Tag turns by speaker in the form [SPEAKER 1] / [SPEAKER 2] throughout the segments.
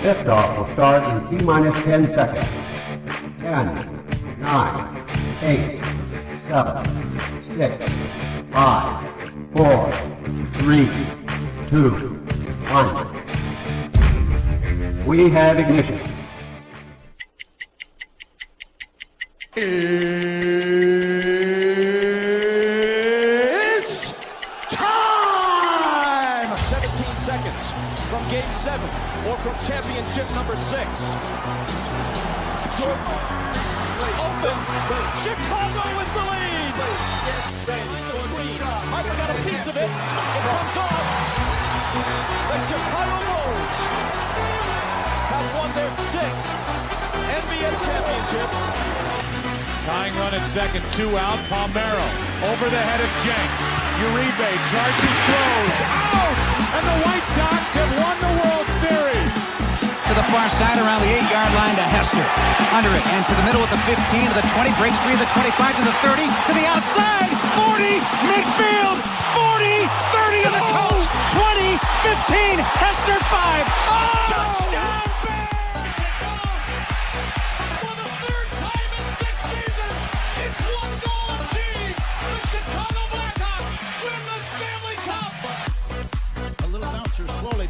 [SPEAKER 1] Liftoff will start in T-minus 10 seconds. 10, 9, 8, 7, 6, 5, 4, 3, 2, 1. We have ignition.
[SPEAKER 2] It's time! 17 seconds from Game 7 or from championship number 6. Jordan open. Chicago with the lead. Michael got a piece of it. It comes off. The Chicago Bulls have won their 6th NBA championship.
[SPEAKER 3] Tying run at second, 2 out. Palmero over the head of Jenks. Uribe charges, throws, out! And the White Sox have won the World Series.
[SPEAKER 4] To the far side around the 8-yard line to Hester. Under it and to the middle at the 15, to the 20, breaks 3 to the 25, to the 30, to the outside, 40, midfield, 40, 30 in the coast, 20, 15, Hester 5. Oh! Touchdown!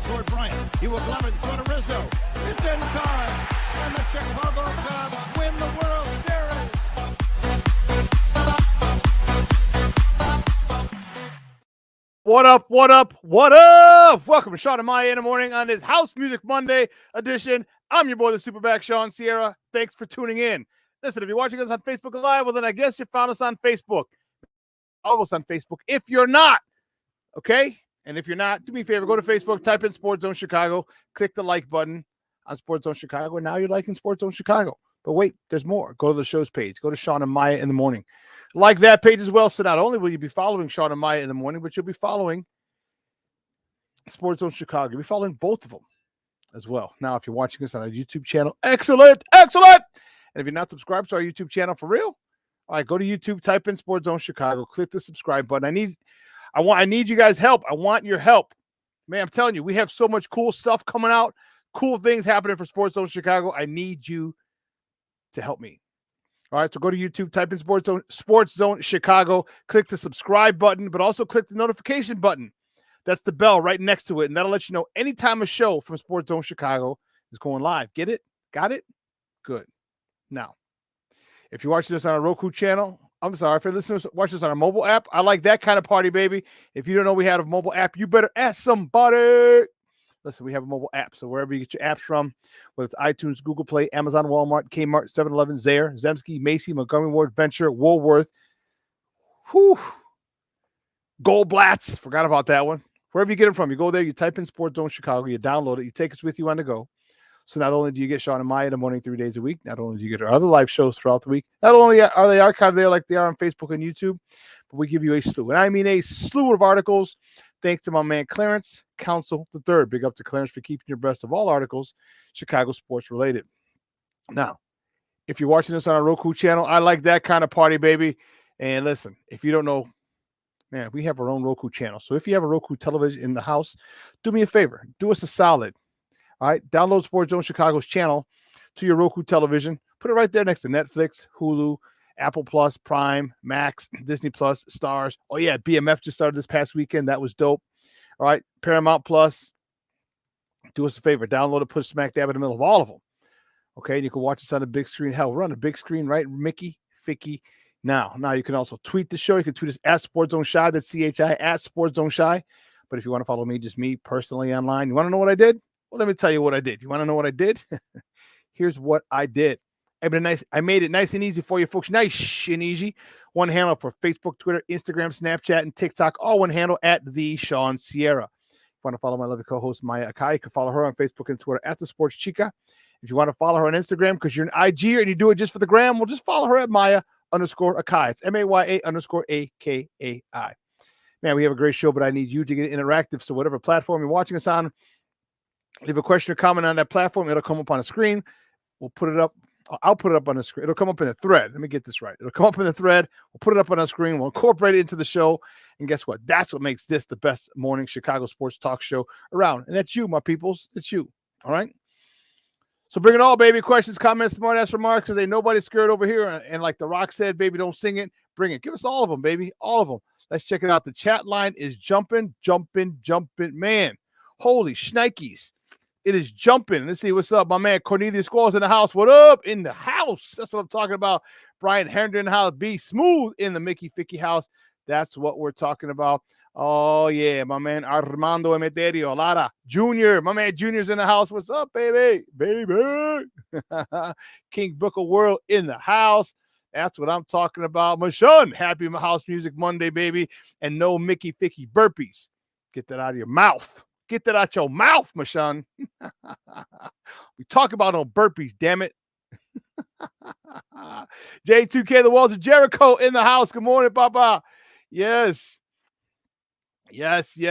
[SPEAKER 2] Toward Bryant. He will glove it toward Rizzo. It's in time. And the Chicago Cubs win the World Series.
[SPEAKER 5] What up, what up, what up? Welcome to Shawn and Maya in the morning on this House Music Monday edition. I'm your boy, the SuperBack, Shawn Sierra. Thanks for tuning in. Listen, if you're watching us on Facebook Live, well, then I guess you found us on Facebook. Follow us on Facebook if you're not, okay? And if you're not, do me a favor, go to Facebook, type in Sports Zone Chicago, click the like button on Sports Zone Chicago, and now you're liking Sports Zone Chicago. But wait, there's more. Go to the show's page. Go to Shawn and Maya in the morning. Like that page as well. So not only will you be following Shawn and Maya in the morning, but you'll be following Sports Zone Chicago. You'll be following both of them as well. Now, if you're watching us on our YouTube channel, excellent, excellent. And if you're not subscribed to our YouTube channel for real, all right, go to YouTube, type in Sports Zone Chicago, click the subscribe button. I need you guys' help. I want your help. Man, I'm telling you, we have so much cool stuff coming out, cool things happening for Sports Zone Chicago. I need you to help me. All right, so go to YouTube, type in Sports Zone Chicago, click the subscribe button, but also click the notification button. That's the bell right next to it, and that'll let you know anytime a show from Sports Zone Chicago is going live. Get it? Got it? Good. Now, if you're watching this on a Roku channel, I'm sorry, for listeners watch this on our mobile app. I like that kind of party, baby. If you don't know we have a mobile app, you better ask somebody. Listen, we have a mobile app. So wherever you get your apps from, whether it's iTunes, Google Play, Amazon, Walmart, Kmart, 7-Eleven, Zayre, Zemsky, Macy, Montgomery Ward, Venture, Woolworth, Goldblatt's, forgot about that one. Wherever you get them from, you go there, you type in Sports Zone Chicago, you download it, you take us with you on the go. So not only do you get Shawn and Maya in the morning 3 days a week, not only do you get our other live shows throughout the week, not only are they archived there like they are on Facebook and YouTube, but we give you a slew. And I mean a slew of articles, thanks to my man Clarence Council III. Big up to Clarence for keeping you abreast of all articles Chicago sports related. Now, if you're watching this on our Roku channel, I like that kind of party, baby. And listen, if you don't know, man, we have our own Roku channel. So if you have a Roku television in the house, do me a favor. Do us a solid. All right, download Sports Zone Chicago's channel to your Roku television. Put it right there next to Netflix, Hulu, Apple Plus, Prime, Max, Disney Plus, Stars. Oh, yeah, BMF just started this past weekend. That was dope. All right, Paramount Plus. Do us a favor. Download it, put smack dab in the middle of all of them. Okay, and you can watch us on the big screen. Hell, we're on the big screen, right? Mickey, Ficky. Now you can also tweet the show. You can tweet us at Sports Zone Shy. That's CHI, at Sports Zone Shy. But if you want to follow me, just me personally online, you want to know what I did? Well, let me tell you what I did. You want to know what I did? Here's what I did. I made it nice and easy for you folks. Nice and easy. One handle for Facebook, Twitter, Instagram, Snapchat, and TikTok. All one handle at the Shawn Sierra. If you want to follow my lovely co-host, Maya Akai, you can follow her on Facebook and Twitter at the Sports Chica. If you want to follow her on Instagram because you're an IG and you do it just for the gram, well, just follow her at Maya_Akai. It's MAYA_AKAI. Man, we have a great show, but I need you to get interactive. So whatever platform you're watching us on, leave a question or comment on that platform. It'll come up on a screen. We'll put it up. I'll put it up on the screen. It'll come up in a thread. Let me get this right. It'll come up in the thread. We'll put it up on the screen. We'll incorporate it into the show. And guess what? That's what makes this the best morning Chicago sports talk show around. And that's you, my peoples. It's you. All right? So bring it all, baby. Questions, comments, smart ass remarks, because ain't nobody scared over here. And like The Rock said, baby, don't sing it. Bring it. Give us all of them, baby. All of them. Let's check it out. The chat line is jumping. Man, holy shnikes. It is jumping. Let's see what's up. My man Cornelius Squalls in the house. What up? In the house. That's what I'm talking about. Brian Herndon in the house. Be Smooth in the Mickey Ficky house. That's what we're talking about. Oh, yeah, my man Armando Emeterio, Lara Jr., my man Junior's in the house. What's up, baby? Baby. King Booker World in the house. That's what I'm talking about. Mashun, happy House Music Monday, baby. And no Mickey Ficky burpees. Get that out of your mouth. Get that out your mouth, Mashun. We talk about no burpees, damn it. J2K, the Walls of Jericho in the house. Good morning, Papa. Yes. AC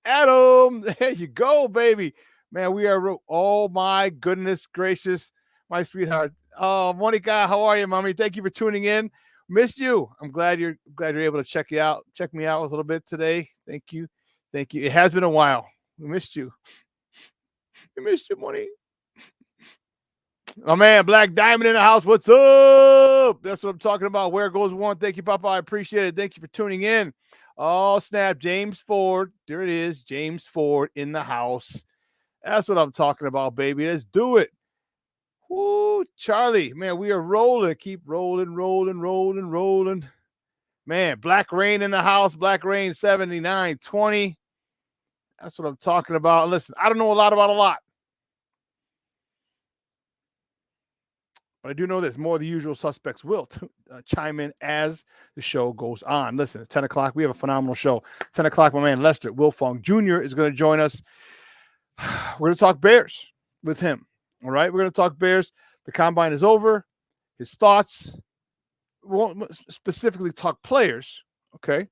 [SPEAKER 5] Adam. There you go, baby. Man, we are. Oh, my goodness gracious. My sweetheart. Oh, Monica, how are you, mommy? Thank you for tuning in. Missed you. I'm glad you're able to check me out a little bit today. Thank you. It has been a while. We missed you. Money. My man, Black Diamond in the house. What's up? That's what I'm talking about. Where goes one? Thank you, Papa. I appreciate it. Thank you for tuning in. Oh, snap. James Ford. There it is. James Ford in the house. That's what I'm talking about, baby. Let's do it. Woo, Charlie. Man, we are rolling. Keep rolling. Man, Black Rain in the house. Black Rain 7920. That's what I'm talking about. Listen, I don't know a lot about a lot. But I do know this. More of the usual suspects will chime in as the show goes on. Listen, at 10 o'clock, we have a phenomenal show. 10 o'clock, my man Lester Wilfong Jr. is going to join us. We're going to talk Bears with him. All right? We're going to talk Bears. The combine is over. His thoughts. We won't specifically talk players. Okay?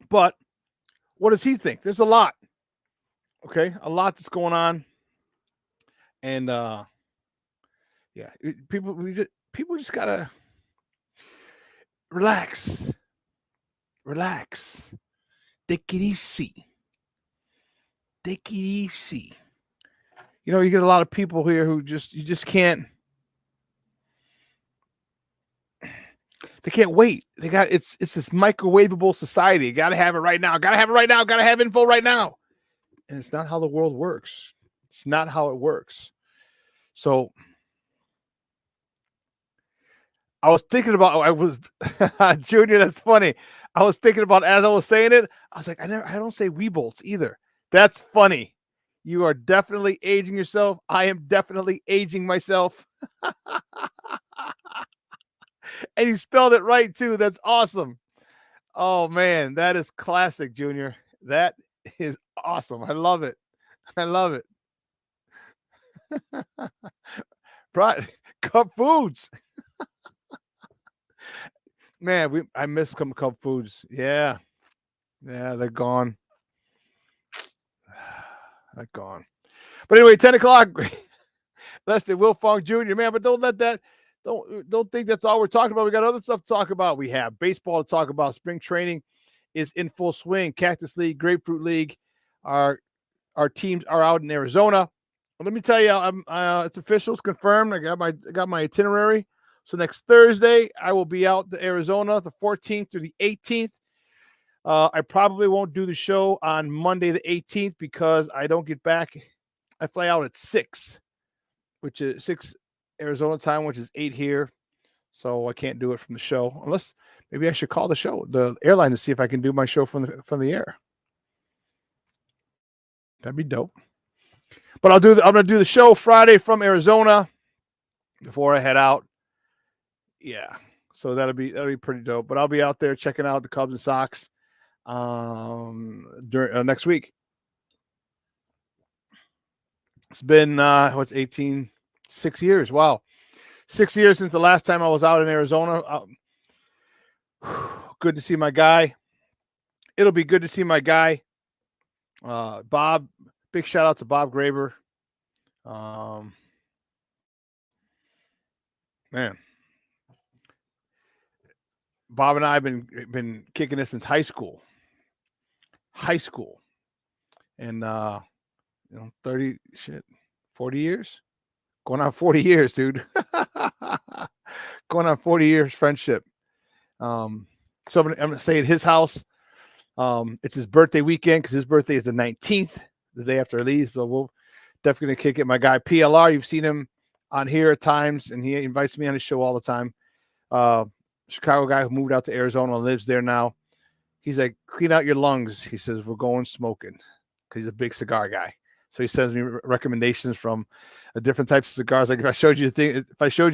[SPEAKER 5] But what does he think? There's a lot. Okay? A lot that's going on. And yeah, people just gotta relax. Take it easy. You know, you get a lot of people here who you just can't. They can't wait. It's this microwavable society. You gotta have it right now. Gotta have info right now. And it's not how the world works. It's not how it works. So I was thinking about, Junior, that's funny. I was thinking about, as I was saying it, I was like, I don't say Weebolts either. That's funny. You are definitely aging yourself. I am definitely aging myself. And you spelled it right too. That's awesome. Oh man, that is classic, Junior. That is awesome. I love it. Cup Foods. Man, I miss some Cup Foods. Yeah, they're gone. But anyway, 10 o'clock. Lester Wilfong Jr. Man, but don't think that's all we're talking about. We got other stuff to talk about. We have baseball to talk about. Spring training is in full swing. Cactus League, Grapefruit League. Our teams are out in Arizona. Let me tell you, it's official. It's confirmed. I got my itinerary. So next Thursday, I will be out to Arizona, the 14th through the 18th. I probably won't do the show on Monday the 18th because I don't get back. I fly out at 6, which is 6 Arizona time, which is 8 here. So I can't do it from the show unless maybe I should call the airline to see if I can do my show from the air. That'd be dope. But I'm going to do the show Friday from Arizona before I head out. Yeah. So that'll be pretty dope. But I'll be out there checking out the Cubs and Sox during next week. It's been 6 years. Wow. 6 years since the last time I was out in Arizona. Good to see my guy. It'll be good to see my guy. Bob, big shout out to Bob Graber. Man, Bob and I have been kicking this since high school. And 30 40 years, going on 40 years, dude. Going on 40 years friendship. So I'm gonna stay at his house. It's his birthday weekend because his birthday is the 19th, the day after I leave. So we'll definitely gonna kick it. My guy PLR, you've seen him on here at times, and he invites me on his show all the time. Chicago guy who moved out to Arizona and lives there now. He's like, clean out your lungs. He says, we're going smoking, because he's a big cigar guy. So he sends me recommendations from different types of cigars. Like if I showed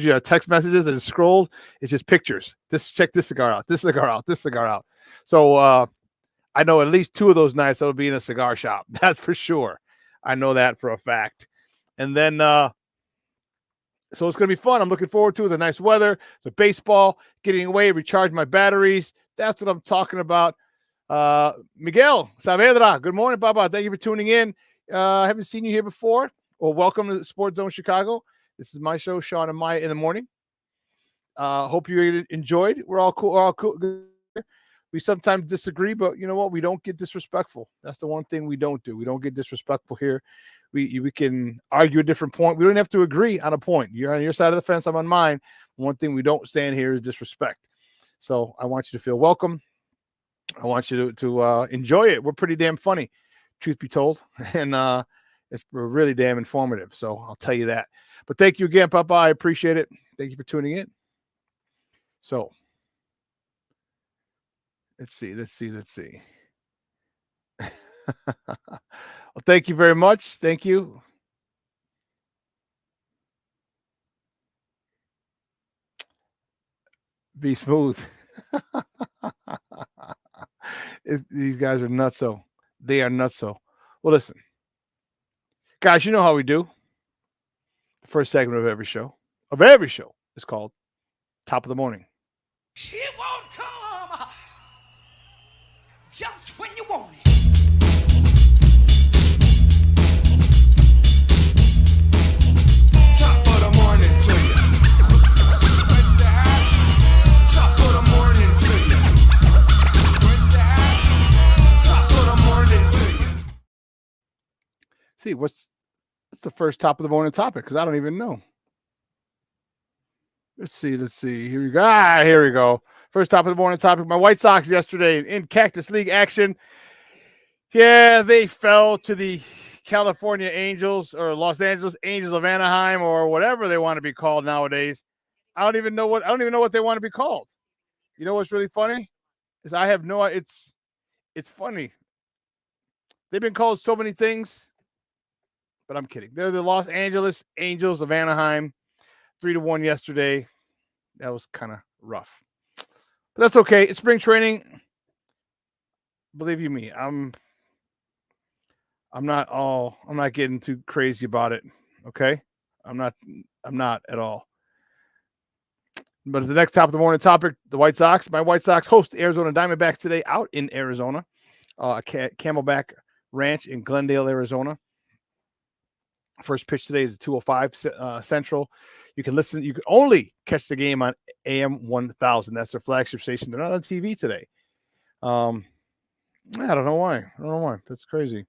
[SPEAKER 5] you text messages and scrolled, it's just pictures. Check this cigar out, this cigar out, this cigar out. So I know at least 2 of those nights I'll be in a cigar shop. That's for sure. I know that for a fact. And then so it's going to be fun. I'm looking forward to it. The nice weather, the baseball, getting away, recharge my batteries. That's what I'm talking about. Miguel Saavedra, good morning, Baba. Thank you for tuning in. I haven't seen you here before. Well, welcome to Sports Zone Chicago. This is my show, Shawn and Maya in the morning. Hope you enjoyed. We're all cool. We're all cool. We sometimes disagree, but you know what? We don't get disrespectful. That's the one thing we don't do. We don't get disrespectful here. We can argue a different point. We don't have to agree on a point. You're on your side of the fence. I'm on mine. One thing we don't stand here is disrespect. So I want you to feel welcome. I want you to enjoy it. We're pretty damn funny, truth be told. And we're really damn informative. So I'll tell you that. But thank you again, Papa. I appreciate it. Thank you for tuning in. So let's see. Well, thank you very much. Thank you. Be smooth. These guys are nutso. They are nutso. Well, listen, guys, you know how we do. The first segment of every show is called Top of the Morning.
[SPEAKER 6] It won't come just when you want it.
[SPEAKER 7] Top of the morning to you. Top of the morning to you. Top of the morning to you.
[SPEAKER 5] See, what's the first top of the morning topic? Because I don't even know. Let's see. Here we go. Here we go. First top of the morning topic. My White Sox yesterday in Cactus League action. Yeah, they fell to the California Angels or Los Angeles Angels of Anaheim or whatever they want to be called nowadays. I don't even know what they want to be called. You know what's really funny? Is I have no. It's funny. They've been called so many things, but I'm kidding. They're the Los Angeles Angels of Anaheim. 3-1 yesterday. That was kind of rough. But that's okay. It's spring training. Believe you me, I'm not getting too crazy about it. Okay? I'm not at all. But the next top of the morning topic, the White Sox. My White Sox host the Arizona Diamondbacks today out in Arizona. Camelback Ranch in Glendale, Arizona. First pitch today is 2:05 Central. You can only catch the game on AM 1000. That's their flagship station. They're not on TV today. I don't know why. That's crazy.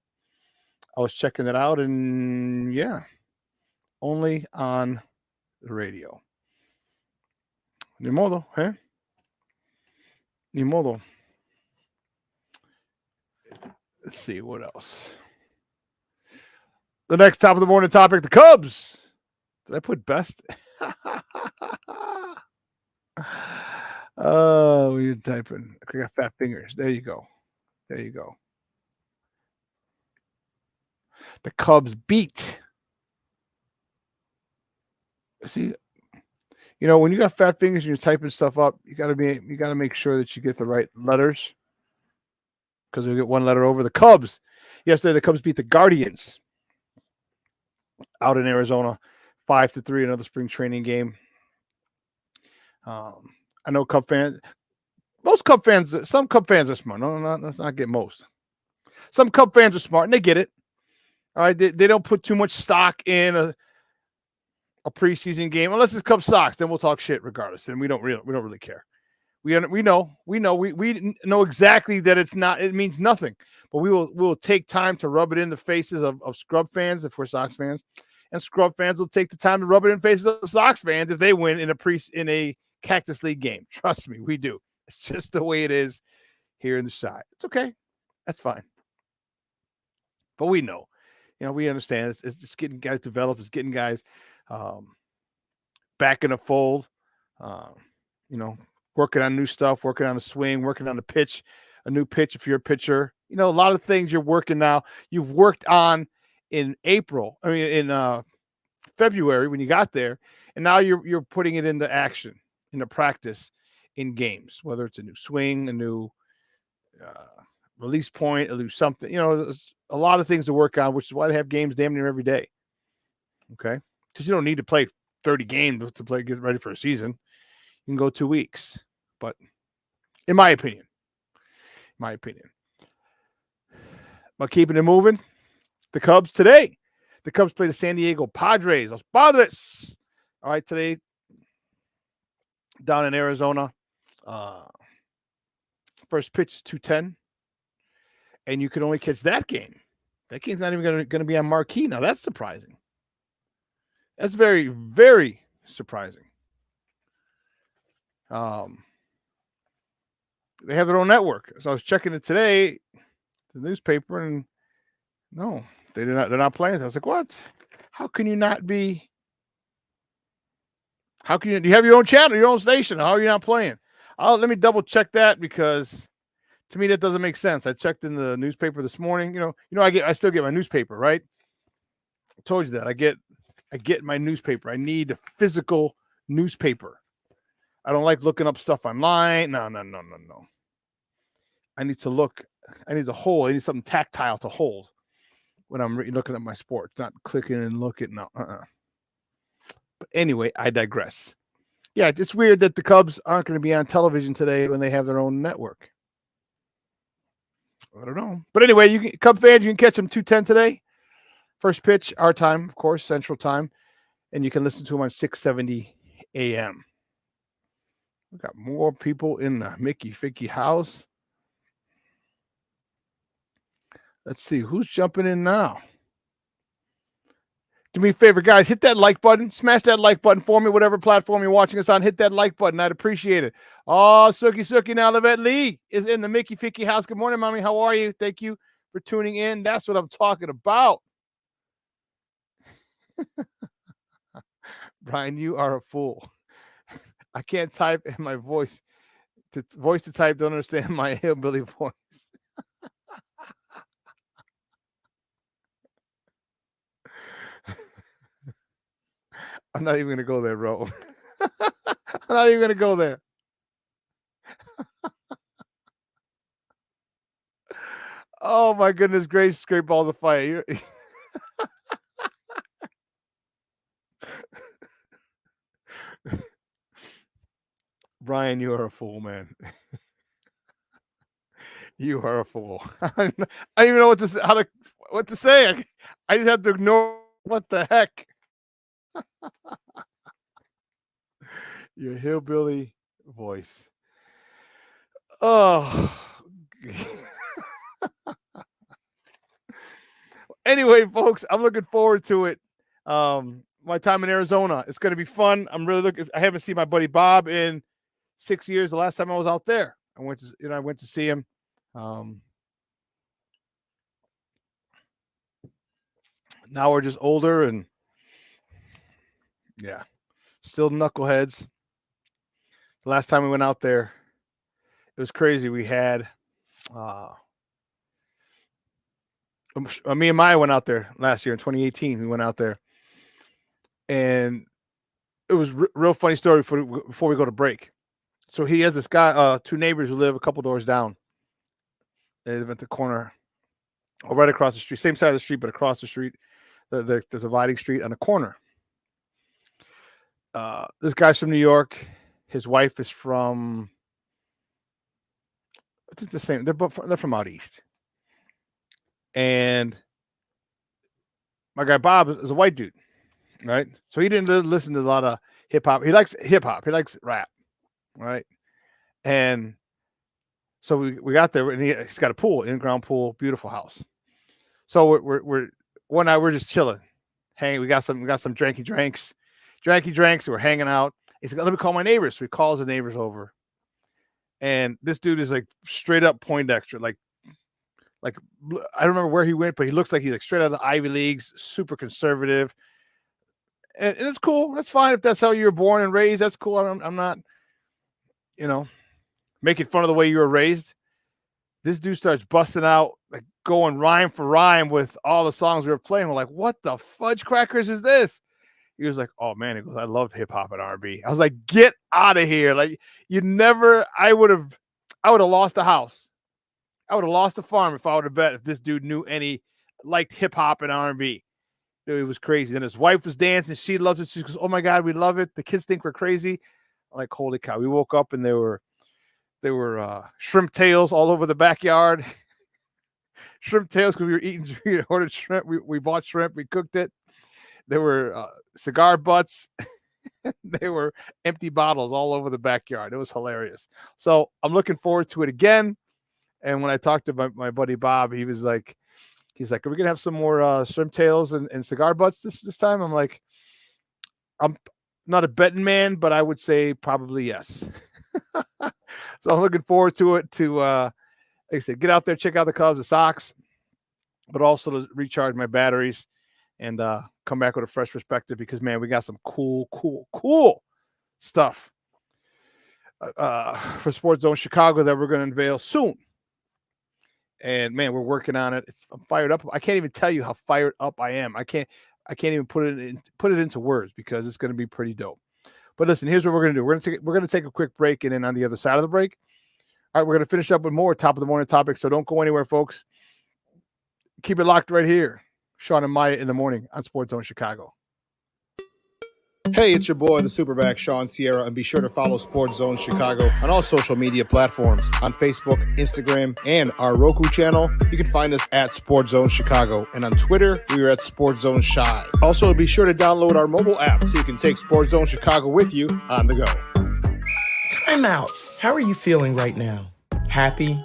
[SPEAKER 5] I was checking it out, and yeah, only on the radio. Ni modo, eh? Ni modo. Let's see what else. The next top of the morning topic, the Cubs. Did I put best? Oh, you're typing. I got fat fingers. There you go. The Cubs beat. See, when you got fat fingers and you're typing stuff up, you got to make sure that you get the right letters, because you'll get one letter over. The Cubs. Yesterday, the Cubs beat the Guardians out in Arizona, 5-3, another spring training game. I know Cub fans. Some Cub fans are smart. No, let's not get most. Some Cub fans are smart and they get it. All right, they don't put too much stock in a preseason game unless it's Cub Sox. Then we'll talk shit regardless, and we don't really care. We know exactly that it's not. It means nothing. But we will take time to rub it in the faces of Scrub fans if we're Sox fans, and Scrub fans will take the time to rub it in the faces of Sox fans if they win in a Cactus League game. Trust me, we do. It's just the way it is here in the side. It's okay. That's fine. But we know, we understand. It's just getting guys developed. It's getting guys back in the fold. Working on new stuff, working on a swing, working on a new pitch if you're a pitcher. A lot of things you're working now. You've worked on in February when you got there, and now you're putting it into action, into practice in games, whether it's a new swing, a new release point, a new something. There's a lot of things to work on, which is why they have games damn near every day. Okay? Because you don't need to play 30 games to get ready for a season. You can go 2 weeks. But in my opinion. But keeping it moving, the Cubs today. The Cubs play the San Diego Padres. Los Padres. All right, today down in Arizona. First pitch is 2:10. And you can only catch that game. That game's not even going to be on marquee. Now, that's surprising. That's very, very surprising. They have their own network. So I was checking it today, the newspaper, and no, they're not playing. I was like, what? How can you not be? How can you have your own channel, your own station? How are you not playing? Let me double check that because to me that doesn't make sense. I checked in the newspaper this morning. I still get my newspaper, right? I told you that. I get my newspaper. I need a physical newspaper. I don't like looking up stuff online. No. I need to look. I need to hold. I need something tactile to hold when I'm looking at my sports, not clicking and looking. No. But anyway, I digress. Yeah, it's weird that the Cubs aren't going to be on television today when they have their own network. I don't know. But anyway, Cub fans, you can catch them 2:10 today. First pitch, our time, of course, Central Time. And you can listen to them on 670 a.m. We got more people in the Mickey Ficky house. Let's see who's jumping in now. Do me a favor, guys. Hit that like button. Smash that like button for me, whatever platform you're watching us on. Hit that like button. I'd appreciate it. Oh, Suki now. Lavette Lee is in the Mickey Ficky house. Good morning, Mommy. How are you? Thank you for tuning in. That's what I'm talking about. Brian, you are a fool. I can't type in my voice to type. Don't understand my hillbilly voice. I'm not even going to go there, bro. I'm not even going to go there. Oh, my goodness gracious. Great balls of fire. Brian, you are a fool, man. You are a fool. I don't even know what to say. I just have to ignore what the heck. Your hillbilly voice. Oh. Anyway, folks, I'm looking forward to it. My time in Arizona. It's going to be fun. I'm really looking. I haven't seen my buddy Bob in 6 years. The last time I was out there, I went to see him. Now we're just older and yeah, still knuckleheads. The last time we went out there, it was crazy. We had me and Maya went out there last year in 2018. We went out there, and it was real funny story before we go to break. So he has this guy, two neighbors who live a couple doors down. They live at the corner, or right across the street, same side of the street, but across the street, the dividing street on the corner. This guy's from New York. His wife is from, I think the same. They're from out east. And my guy Bob is a white dude, right? So he didn't listen to a lot of hip hop. He likes hip hop. He likes rap, right? And so we got there, and he's got a pool, in-ground pool, beautiful house. So we're one night we're just chilling, hanging. We got some drinky drinks. We're hanging out. He's like, let me call my neighbors. So he calls the neighbors over, and this dude is like straight up Poindexter, like I don't remember where he went, but he looks like he's like straight out of the Ivy Leagues, super conservative, and it's cool. That's fine if that's how you were born and raised. That's cool. I'm not, making fun of the way you were raised. This dude starts busting out, like going rhyme for rhyme with all the songs we were playing. We're like, what the fudge crackers is this? He was like, oh man, he goes, I love hip hop and R&B. I was like, get out of here. Like I would have lost the house. I would have lost the farm if I would have bet if this dude knew liked hip hop and R&B. Dude, it was crazy. And his wife was dancing. She loves it. She goes, oh my God, we love it. The kids think we're crazy. I'm like, holy cow. We woke up and there were shrimp tails all over the backyard. Shrimp tails because we ordered shrimp. We bought shrimp. We cooked it. There were cigar butts. They were empty bottles all over the backyard. It was hilarious. So I'm looking forward to it again. And when I talked to my buddy Bob, he's like, are we gonna have some more shrimp tails and cigar butts this time? I'm like, I'm not a betting man, but I would say probably yes. So I'm looking forward to it. Like I said, get out there, check out the Cubs, the Sox, but also to recharge my batteries and come back with a fresh perspective because, man, we got some cool stuff for Sports Zone Chicago that we're going to unveil soon. And, man, we're working on it. I'm fired up. I can't even tell you how fired up I am. I can't even put it into words because it's going to be pretty dope. But listen, here's what we're going to do. We're going to take a quick break, and then on the other side of the break, all right, we're going to finish up with more top of the morning topics. So don't go anywhere, folks. Keep it locked right here. Shawn and Maya in the morning on Sports Zone Chicago. Hey, it's your boy, the SuperBack, Shawn Sierra, and be sure to follow Sports Zone Chicago on all social media platforms, on Facebook, Instagram, and our Roku channel. You can find us at Sports Zone Chicago, and on Twitter, we are at Sports Zone Shy. Also, be sure to download our mobile app so you can take Sports Zone Chicago with you on the go.
[SPEAKER 8] Time out. How are you feeling right now? Happy?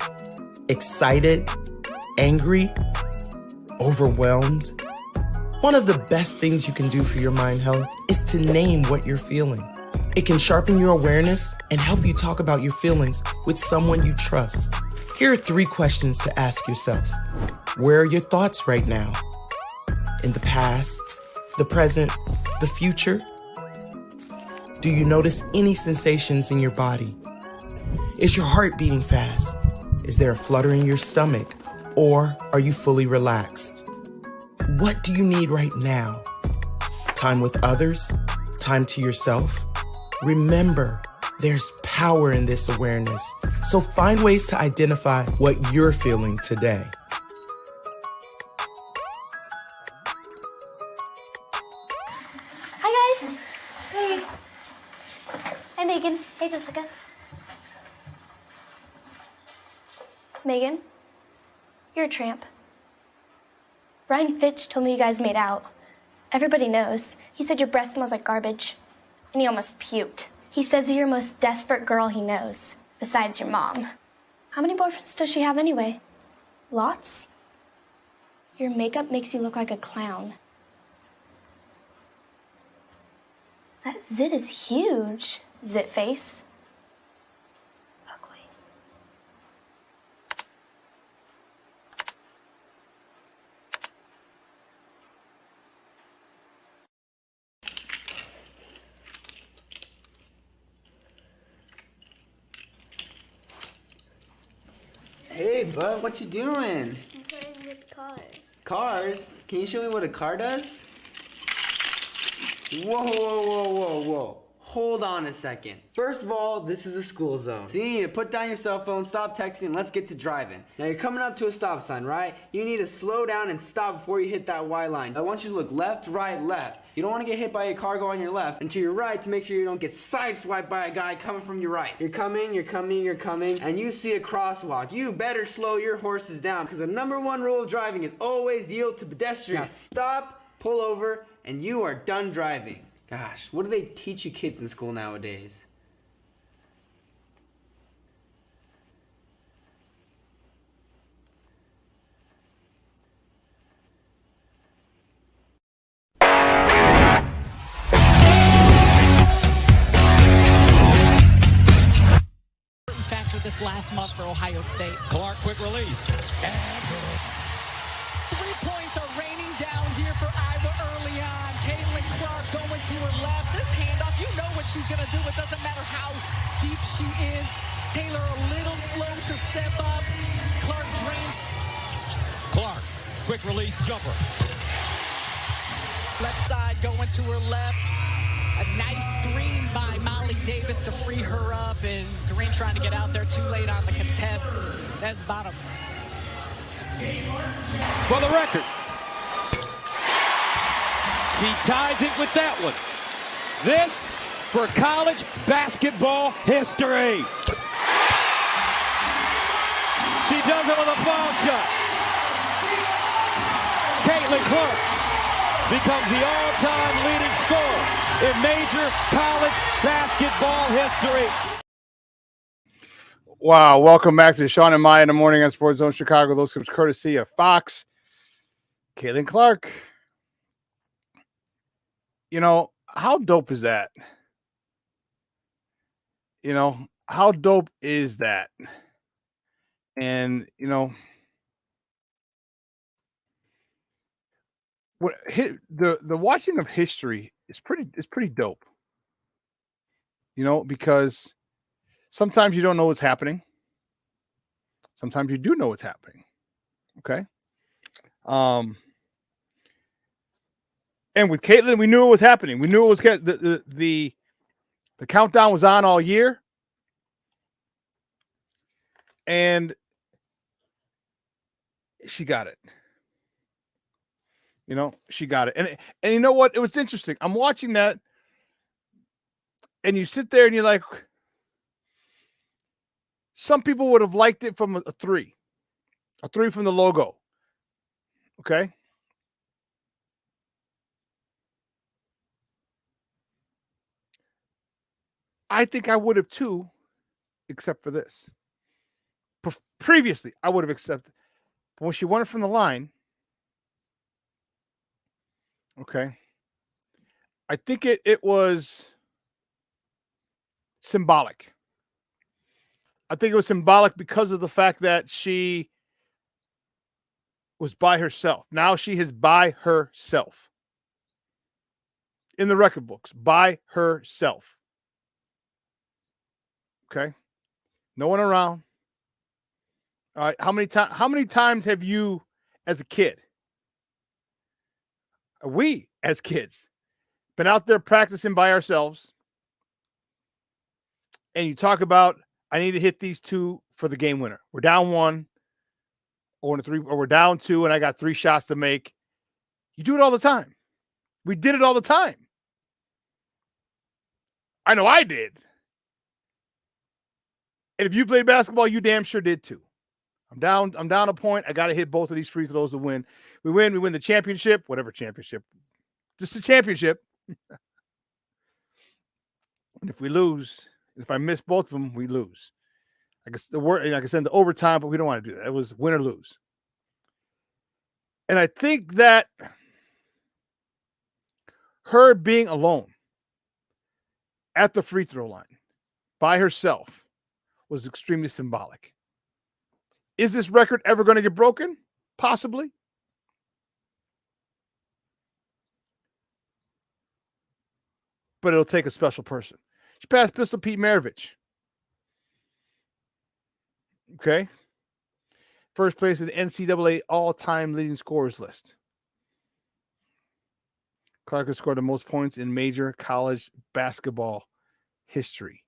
[SPEAKER 8] Excited? Angry? Overwhelmed? One of the best things you can do for your mind health is to name what you're feeling. It can sharpen your awareness and help you talk about your feelings with someone you trust. Here are 3 questions to ask yourself. Where are your thoughts right now? In the past, the present, the future? Do you notice any sensations in your body? Is your heart beating fast? Is there a flutter in your stomach? Or are you fully relaxed? What do you need right now? Time with others? Time to yourself? Remember, there's power in this awareness. So find ways to identify what you're feeling today.
[SPEAKER 9] Hi, guys. Hey. Hi, Megan. Hey, Jessica. Megan, you're a tramp. Brian Fitch told me you guys made out. Everybody knows. He said your breath smells like garbage. And he almost puked. He says you're the most desperate girl he knows, besides your mom. How many boyfriends does she have anyway? Lots? Your makeup makes you look like a clown. That zit is huge, zit face. Ugly.
[SPEAKER 10] Hey, bud, what you doing?
[SPEAKER 9] I'm playing with cars.
[SPEAKER 10] Cars? Can you show me what a car does? Whoa. Hold on a second. First of all, this is a school zone. So you need to put down your cell phone, stop texting, and let's get to driving. Now you're coming up to a stop sign, right? You need to slow down and stop before you hit that Y line. I want you to look left, right, left. You don't want to get hit by a car going on your left, and to your right to make sure you don't get sideswiped by a guy coming from your right. You're coming, and you see a crosswalk. You better slow your horses down, because the #1 rule of driving is always yield to pedestrians. Now stop, pull over, and you are done driving. Gosh, what do they teach you kids in school nowadays?
[SPEAKER 6] last month for Ohio State.
[SPEAKER 2] Clark, quick release.
[SPEAKER 6] 3 points are raining down here for Iowa early on. Caitlin Clark going to her left. This handoff, you know what she's going to do. It doesn't matter how deep she is. Taylor a little slow to step up. Clark drains.
[SPEAKER 2] Clark, quick release jumper.
[SPEAKER 6] Left side going to her left. A nice screen by Molly Davis to free her up. And Green trying to get out there too late on the contest. That's Bottoms.
[SPEAKER 2] For the record. She ties it with that one. This for college basketball history. She does it with a foul shot. Caitlin Clark becomes the all-time leading scorer in major college basketball history.
[SPEAKER 5] Wow, welcome back to Shawn and Maya in the morning on Sports Zone Chicago. Those comes courtesy of Fox. Caitlin Clark. You know, how dope is that? You know, how dope is that? And, you know, what the watching of history is pretty dope. You know, because sometimes you don't know what's happening. Sometimes you do know what's happening. Okay. And with Caitlin, we knew it was happening. We knew it was the countdown was on all year. And she got it. You know, she got it. And you know what? It was interesting. I'm watching that. And you sit there and you're like, some people would have liked it from a 3 from the logo. Okay. I think I would have too, except for this. Previously, I would have accepted. But when she won it from the line, okay, I think it was symbolic. I think it was symbolic because of the fact that she was by herself. Now she is by herself. In the record books, by herself. Okay? No one around. All right. How many times have you as a kid? We as kids been out there practicing by ourselves. And you talk about, I need to hit these 2 for the game winner. We're down 1 or 3, or we're down 2, and I got 3 shots to make. You do it all the time. We did it all the time. I know I did. And if you played basketball, you damn sure did too. I'm down a point. I got to hit both of these free throws to win. We win the championship, whatever championship. Just the championship. And if we lose, if I miss both of them, we lose. I guess I can send the overtime, but we don't want to do that. It was win or lose. And I think that her being alone at the free throw line by herself was extremely symbolic. Is this record ever going to get broken? Possibly. But it'll take a special person. She passed Pistol Pete Maravich. Okay. First place in the NCAA all-time leading scorers list. Clark has scored the most points in major college basketball history.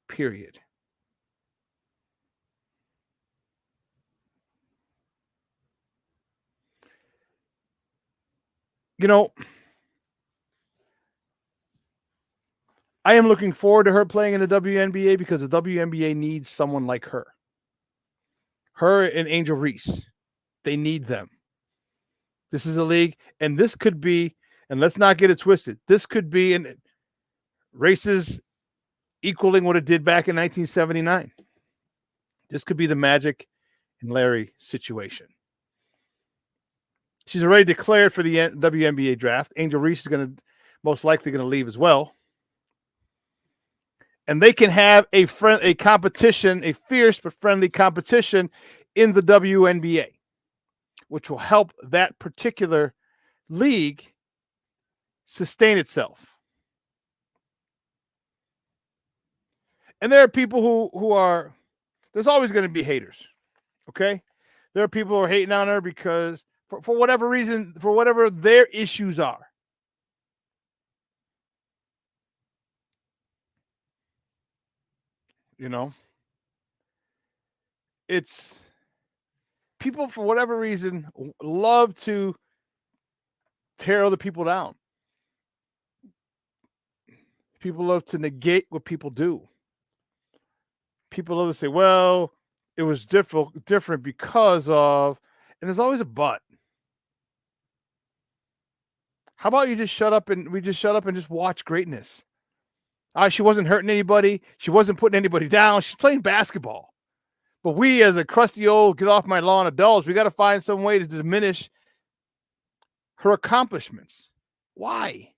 [SPEAKER 5] Period. You know, I am looking forward to her playing in the WNBA because the WNBA needs someone like her. Her and Angel Reese. They need them. This is a league, and this could be, and let's not get it twisted, this could be in races equaling what it did back in 1979. This could be the Magic and Larry situation. She's already declared for the WNBA draft. Angel Reese is most likely going to leave as well. And they can have a competition, a fierce but friendly competition in the WNBA, which will help that particular league sustain itself. And there are people who are, there's always going to be haters, okay? There are people who are hating on her because for whatever reason, for whatever their issues are. You know, it's people for whatever reason love to tear other people down. People love to negate what people do. People love to say, well, it was different because of, and there's always a but. How about you just shut up and just watch greatness? She wasn't hurting anybody. She wasn't putting anybody down. She's playing basketball. But we, as a crusty old get off my lawn adults, we got to find some way to diminish her accomplishments. Why?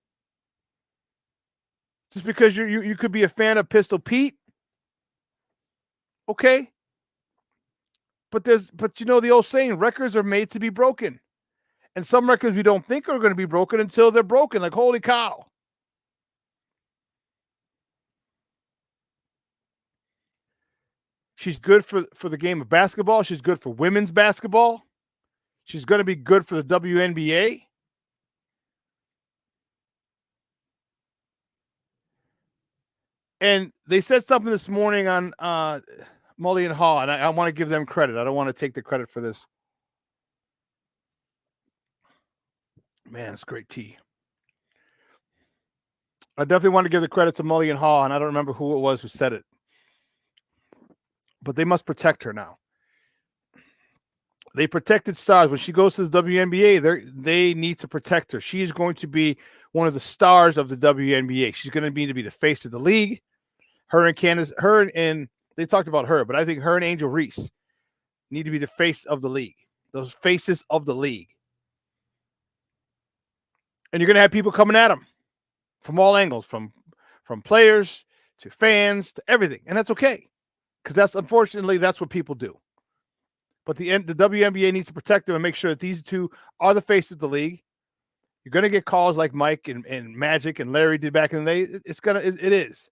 [SPEAKER 5] Just because you could be a fan of Pistol Pete? Okay. But you know the old saying, records are made to be broken. And some records we don't think are going to be broken until they're broken. Like, holy cow. She's good for the game of basketball. She's good for women's basketball. She's going to be good for the WNBA. And they said something this morning on Mully and Haw, and I want to give them credit. I don't want to take the credit for this. Man, it's great tea. I definitely want to give the credit to Mully and Haw, and I don't remember who it was who said it. But they must protect her now. They protected stars. When she goes to the WNBA, they need to protect her. She is going to be one of the stars of the WNBA. She's going to be the face of the league. Her and Candace, they talked about her, but I think her and Angel Reese need to be the face of the league. Those faces of the league. And you're going to have people coming at them from all angles, from players to fans to everything. And that's okay. Because unfortunately, that's what people do. But the WNBA needs to protect them and make sure that these two are the face of the league. You're going to get calls like Mike and Magic and Larry did back in the day. It is.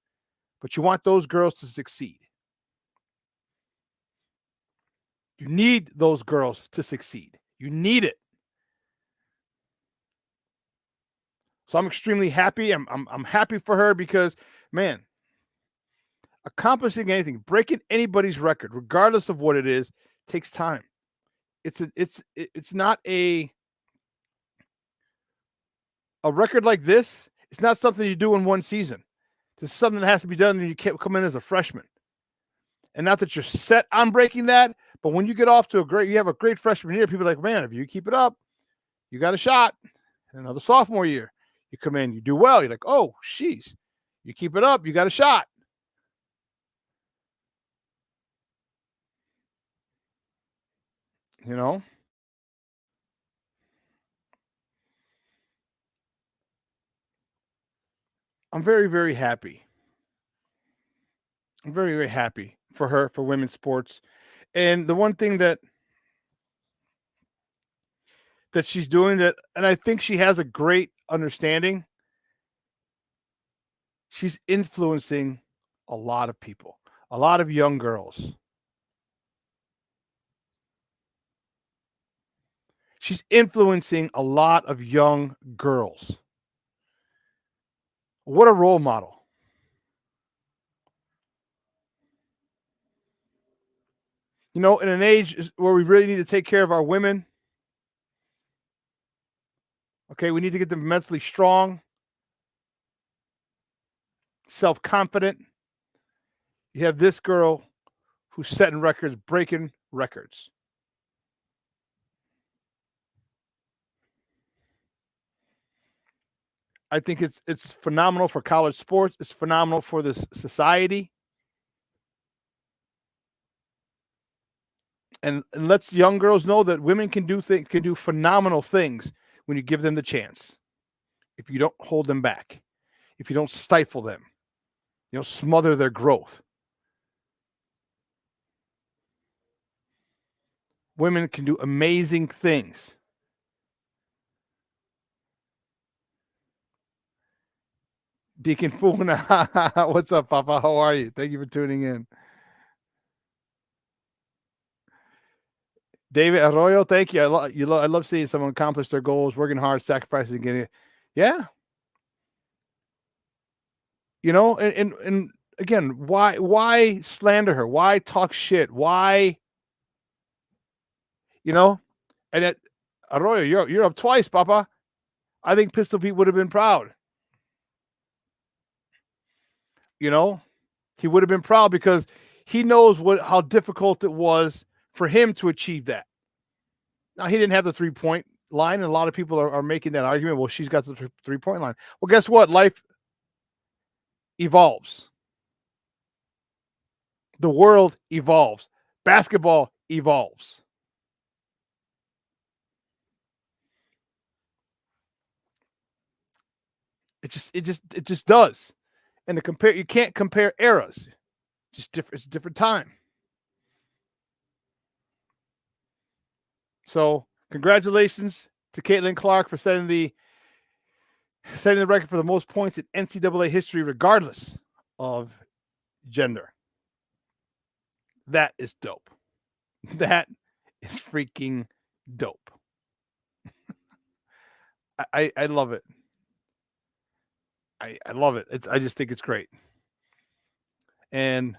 [SPEAKER 5] But you want those girls to succeed. You need those girls to succeed. You need it. So I'm extremely happy. I'm happy for her because, man, accomplishing anything, breaking anybody's record, regardless of what it is, takes time. It's not a record like this. It's not something you do in one season. This is something that has to be done when you come in as a freshman. And not that you're set on breaking that, but when you get off to you have a great freshman year, people are like, man, if you keep it up, you got a shot. Another sophomore year, you come in, you do well. You're like, oh, jeez, you keep it up, you got a shot. You know? I'm very, very happy. I'm very, very happy for her, for women's sports. And the one thing that she's doing and I think she has a great understanding, she's influencing a lot of people, a lot of young girls. She's influencing a lot of young girls. What a role model. You know, in an age where we really need to take care of our women, okay, we need to get them mentally strong, self-confident. You have this girl who's setting records, breaking records. I think it's phenomenal for college sports. It's phenomenal for this society. And lets young girls know that women can do phenomenal things when you give them the chance. If you don't hold them back, if you don't stifle them. smother their growth. Women can do amazing things. Deacon Funa, what's up, Papa? How are you? Thank you for tuning in. David Arroyo, thank you. I love seeing someone accomplish their goals, working hard, sacrificing, getting it. Yeah. And again, why slander her? Why talk shit? Why, and Arroyo, you're up twice, Papa. I think Pistol Pete would have been proud. He would have been proud because he knows how difficult it was for him to achieve that. Now, he didn't have the 3-point line, and a lot of people are making that argument. Well, she's got the 3-point line. Well, guess what? Life evolves. The world evolves. Basketball evolves. It just does. And you can't compare eras. It's a different time. So, congratulations to Caitlin Clark for setting the record for the most points in NCAA history, regardless of gender. That is dope. That is freaking dope. I love it. I love it. I just think it's great. And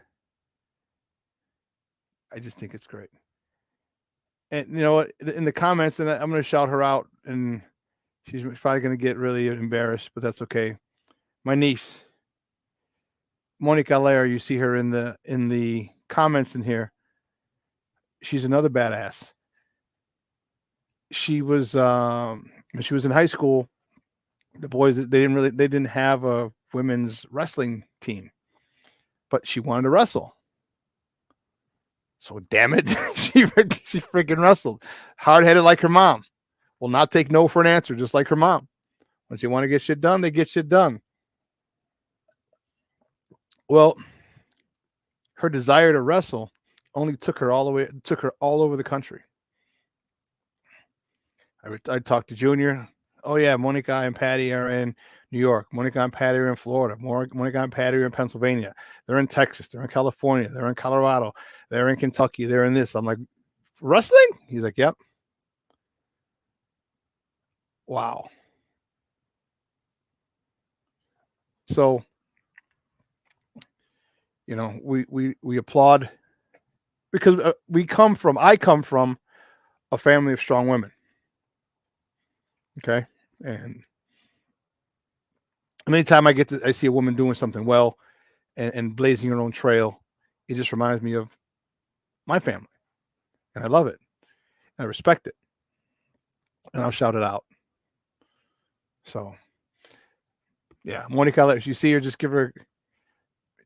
[SPEAKER 5] I just think it's great. And you know what? In the comments, and I'm going to shout her out, and she's probably going to get really embarrassed, but that's okay. My niece, Monica Lair, you see her in the comments in here. She's another badass. She was when she was in high school, the boys, they didn't have a women's wrestling team, but she wanted to wrestle. So damn it, she freaking wrestled. Hard-headed like her mom. Will not take no for an answer, just like her mom. When she want to get shit done, they get shit done. Well, her desire to wrestle only took her all over the country. I talked to Junior. Oh yeah, Monica and Patty are in New York. Monica and Patty are in Florida. Monica and Patty are in Pennsylvania. They're in Texas. They're in California. They're in Colorado. They're in Kentucky. They're in this. I'm like, wrestling? He's like, yep. Wow. So, we applaud because I come from a family of strong women. Okay. And anytime I see a woman doing something well and blazing her own trail, it just reminds me of my family. And I love it. And I respect it. And I'll shout it out. So, yeah, Monica, if you see her, just give her,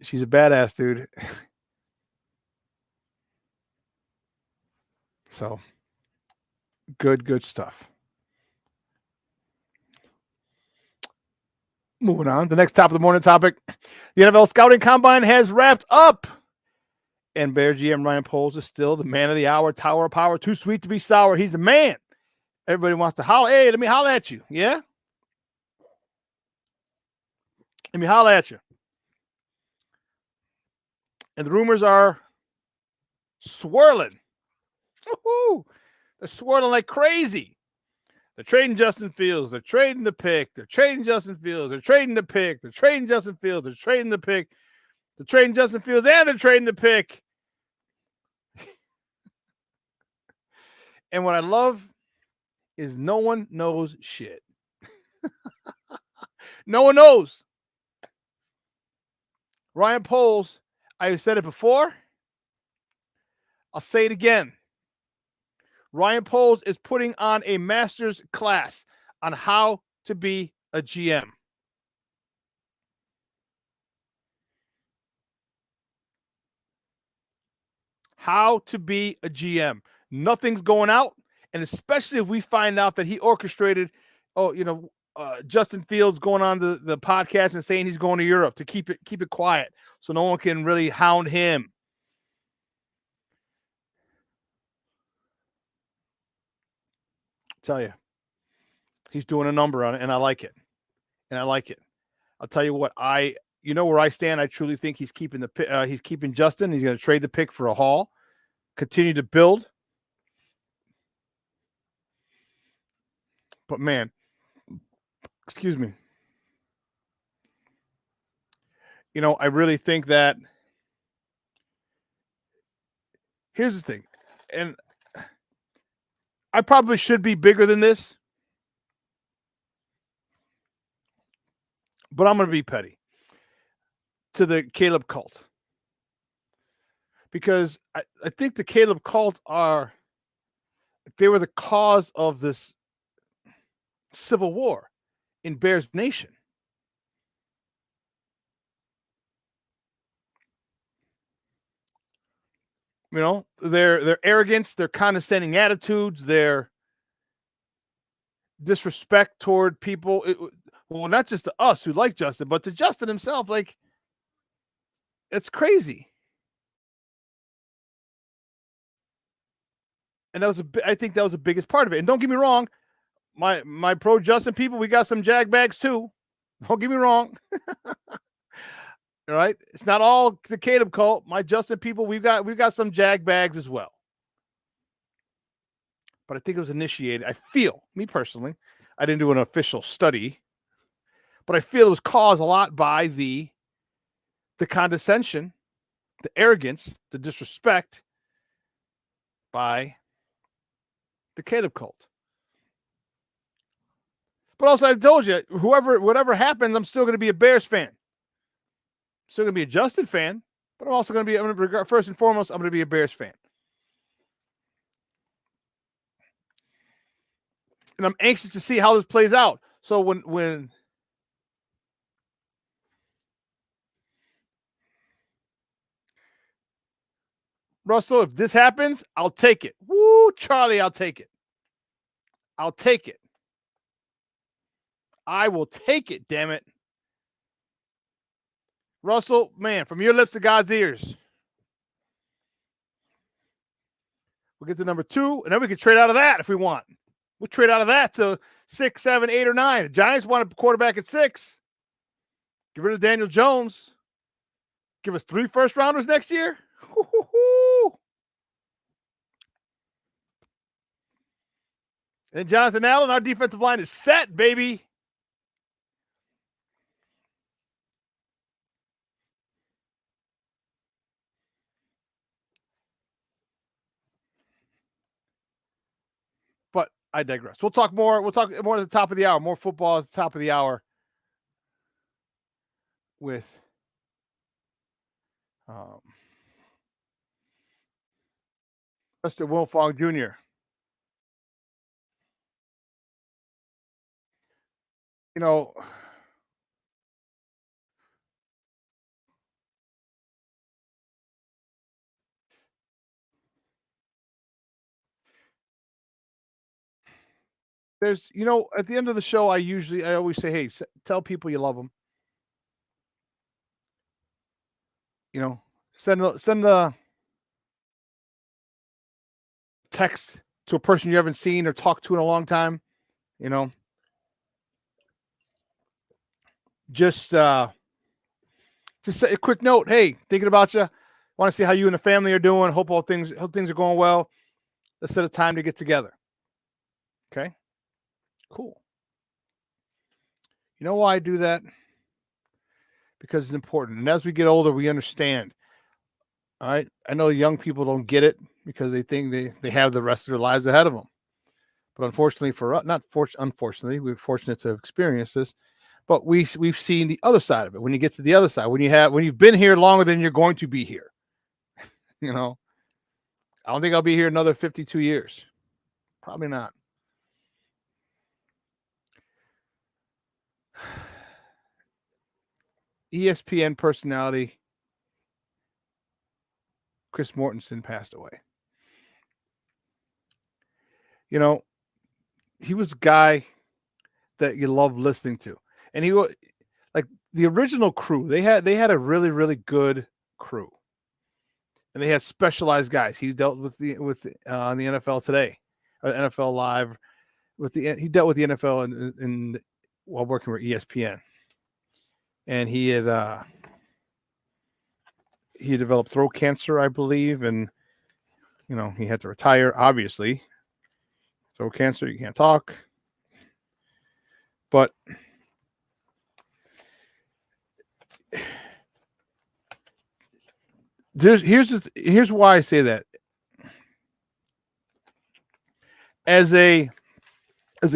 [SPEAKER 5] she's a badass, dude. So, good stuff. Moving on. The next top of the morning topic. The NFL Scouting Combine has wrapped up. And Bear GM RyanPoles is still the man of the hour, tower of power, too sweet to be sour. He's the man. Everybody wants to holler. Hey, let me holler at you. Yeah? Let me holler at you. And the rumors are swirling. Woo-hoo. They're swirling like crazy. They're trading Justin Fields. They're trading the pick. They're trading Justin Fields. They're trading the pick. They're trading Justin Fields. They're trading the pick. They're trading Justin Fields, and they're trading the pick. And what I love is no one knows shit. No one knows. RyanPoles, I've said it before. I'll say it again. RyanPoles is putting on a master's class on how to be a GM. How to be a GM. Nothing's going out. And especially if we find out that he orchestrated, Justin Fields going on the podcast and saying he's going to Europe to keep it quiet so no one can really hound him. Tell you, he's doing a number on it, and I like it. I'll tell you what, you know where I stand. I truly think he's keeping he's keeping Justin. He's going to trade the pick for a haul, continue to build. But man, excuse me. You know, I really think that here's the thing, and I probably should be bigger than this, but I'm going to be petty to the Caleb cult. Because I think the Caleb cult they were the cause of this civil war in Bears Nation. You know, their arrogance, their condescending attitudes, their disrespect toward people. Well, not just to us who like Justin, but to Justin himself. Like, it's crazy. And I think that was the biggest part of it. And don't get me wrong, my pro Justin people, we got some jag bags too. Don't get me wrong. All right, it's not all the Caleb cult. My Justin people, we've got some jag bags as well. But I think it was initiated. I feel, me personally, I didn't do an official study, but I feel it was caused a lot by the condescension, the arrogance, the disrespect by the Caleb cult. But also, I told you, whatever happens, I'm still going to be a Bears fan. Still going to be a Justin fan, but I'm also going to be, first and foremost, I'm going to be a Bears fan. And I'm anxious to see how this plays out. So when Russell, if this happens, I'll take it. Woo, Charlie, I'll take it. I'll take it. I will take it, damn it. Russell, man, from your lips to God's ears. We'll get to number 2, and then we can trade out of that if we want. We'll trade out of that to 6, 7, 8, or 9. The Giants want a quarterback at 6. Get rid of Daniel Jones. Give us 3 first-rounders next year. Woo-hoo-hoo. And Jonathan Allen, our defensive line is set, baby. But I digress. We'll talk more. We'll talk more at the top of the hour. More football at the top of the hour with Mr. Wilfong Jr. You know, there's, at the end of the show, I always say, hey, tell people you love them. Send a text to a person you haven't seen or talked to in a long time. Just a quick note. Hey, thinking about you. Want to see how you and the family are doing. Hope things are going well. Let's set a time to get together. Okay. Cool. You know why I do that? Because it's important. And as we get older, we understand. All right. I know young people don't get it because they think they have the rest of their lives ahead of them. But unfortunately for us, unfortunately, we're fortunate to have experienced this. But we've seen the other side of it. When you get to the other side, when you've been here longer than you're going to be here, I don't think I'll be here another 52 years. Probably not. ESPN personality Chris Mortensen passed away. He was a guy that you love listening to. And he was like the original crew. They had a really, really good crew, and they had specialized guys. He dealt with the NFL Today, NFL Live. He dealt with the NFL in while working for ESPN, and he developed throat cancer, I believe, and he had to retire. Obviously, throat cancer, you can't talk, but here's why I say that. As a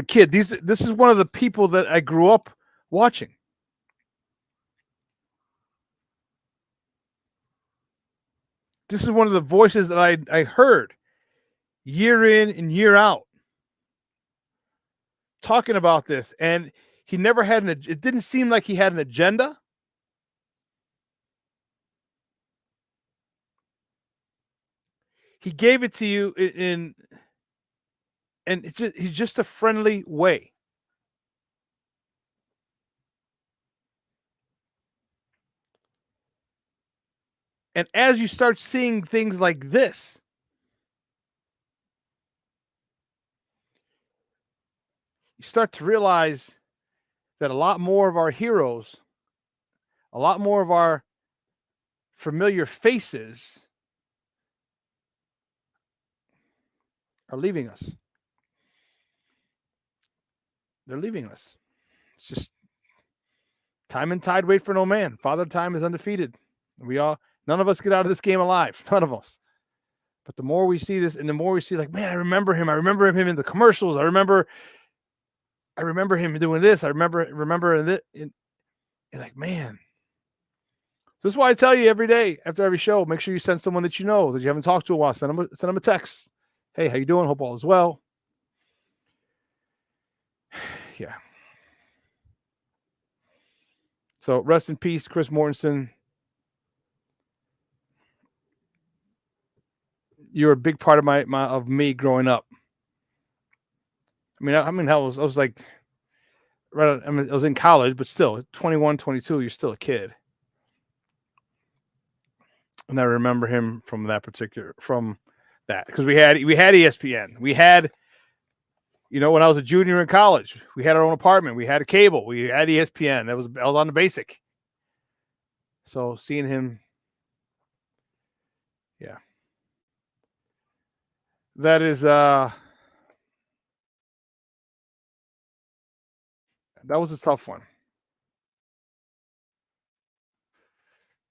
[SPEAKER 5] kid, this is one of the people that I grew up watching. This is one of the voices that I heard year in and year out talking about this, and he never had it didn't seem like he had an agenda. He gave it to you and he's just a friendly way. And as you start seeing things like this, you start to realize that a lot more of our heroes, a lot more of our familiar faces are leaving us. They're leaving us. It's just time and tide wait for no man. Father Time is undefeated. None of us get out of this game alive. None of us. But the more we see this, and the more we see, like, man, I remember him. I remember him in the commercials. I remember him doing this. I remember this. And like, man. So this is why I tell you every day after every show, make sure you send someone that you know that you haven't talked to in a while. Send them a text. Hey, how you doing? Hope all is well. Yeah. So rest in peace, Chris Mortensen. You're a big part of me growing up. I was like, I was in college, but still, 21, 22, you're still a kid. And I remember him from that, because we had ESPN. We had, when I was a junior in college, we had our own apartment. We had a cable. We had ESPN. I was on the basic. So seeing him, yeah. That is that was a tough one.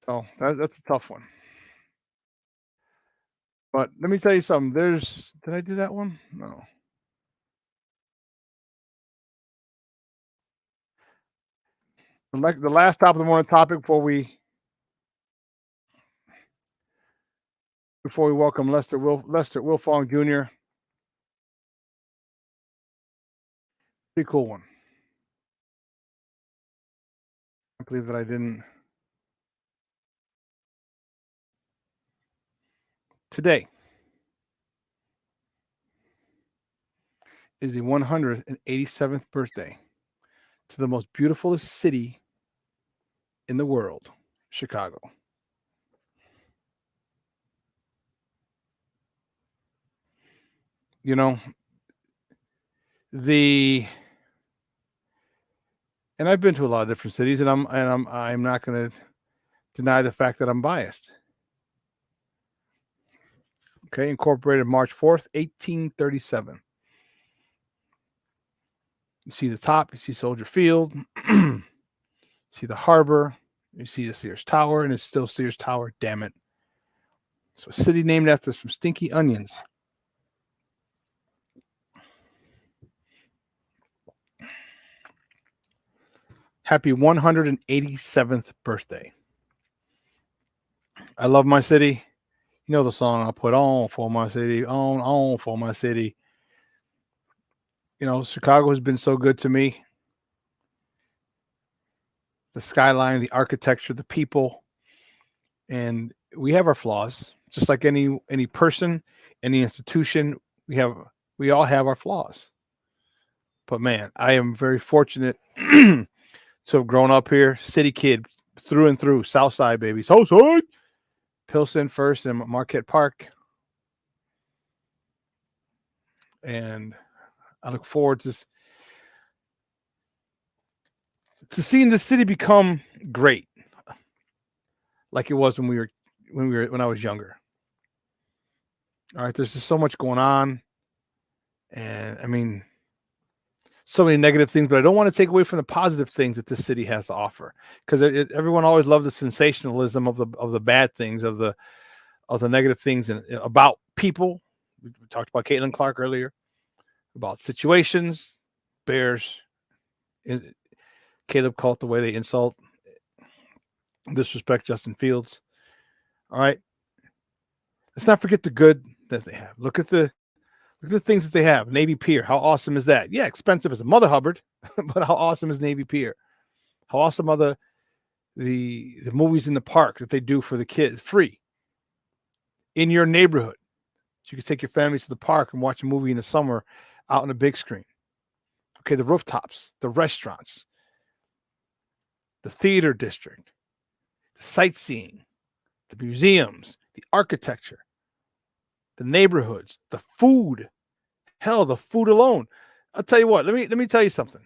[SPEAKER 5] So that's a tough one. But let me tell you something. Did I do that one? No. The last top of the morning topic before we welcome Lester Wilfong Jr. Pretty cool one. I believe that I didn't. Today is the 187th birthday to the most beautiful city in the world, Chicago. And I've been to a lot of different cities, and I'm not going to deny the fact that I'm biased. Okay, incorporated March 4th, 1837. You see the top, you see Soldier Field, you see the harbor, you see the Sears Tower, and it's still Sears Tower, damn it. So a city named after some stinky onions. Happy 187th birthday. I love my city. You know the song I put on for my city, on for my city. Chicago has been so good to me. The skyline, the architecture, the people. And we have our flaws. Just like any person, any institution, we all have our flaws. But man, I am very fortunate to have grown up here. City kid through and through. South Side, baby. Southside. Pilsen first and Marquette Park. And I look forward to seeing the city become great, like it was when I was younger. All right, there's just so much going on, and I mean, so many negative things, but I don't want to take away from the positive things that this city has to offer, because everyone always loved the sensationalism of the bad things, of the negative things, and about people. We talked about Caitlin Clark earlier, about situations, Bears. Caleb called the way they insult, disrespect Justin Fields. All right. Let's not forget the good that they have. Look at the things that they have. Navy Pier. How awesome is that? Yeah, expensive as a Mother Hubbard, but how awesome is Navy Pier? How awesome are the movies in the park that they do for the kids, free, in your neighborhood? So you can take your families to the park and watch a movie in the summer out on a big screen. Okay, the rooftops, the restaurants, the theater district, the sightseeing, the museums, the architecture, the neighborhoods, the food. Hell, the food alone. I'll tell you what, let me tell you something.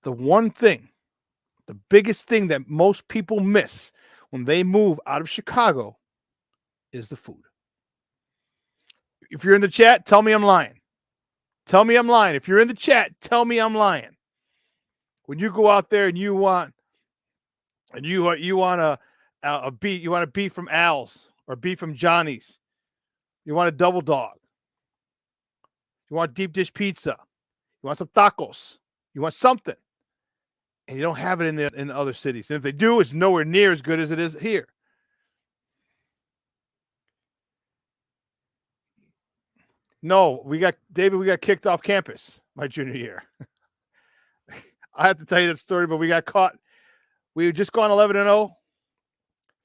[SPEAKER 5] The one thing, the biggest thing that most people miss when they move out of Chicago is the food. If you're in the chat, tell me I'm lying. Tell me I'm lying. If you're in the chat, tell me I'm lying. When you go out there and you want a beef, you want a beef from Al's or beef from Johnny's. You want a double dog. You want deep dish pizza. You want some tacos. You want something, and you don't have it in the other cities. And if they do, it's nowhere near as good as it is here. No, we got kicked off campus my junior year. I have to tell you that story, but we got caught. We had just gone 11-0,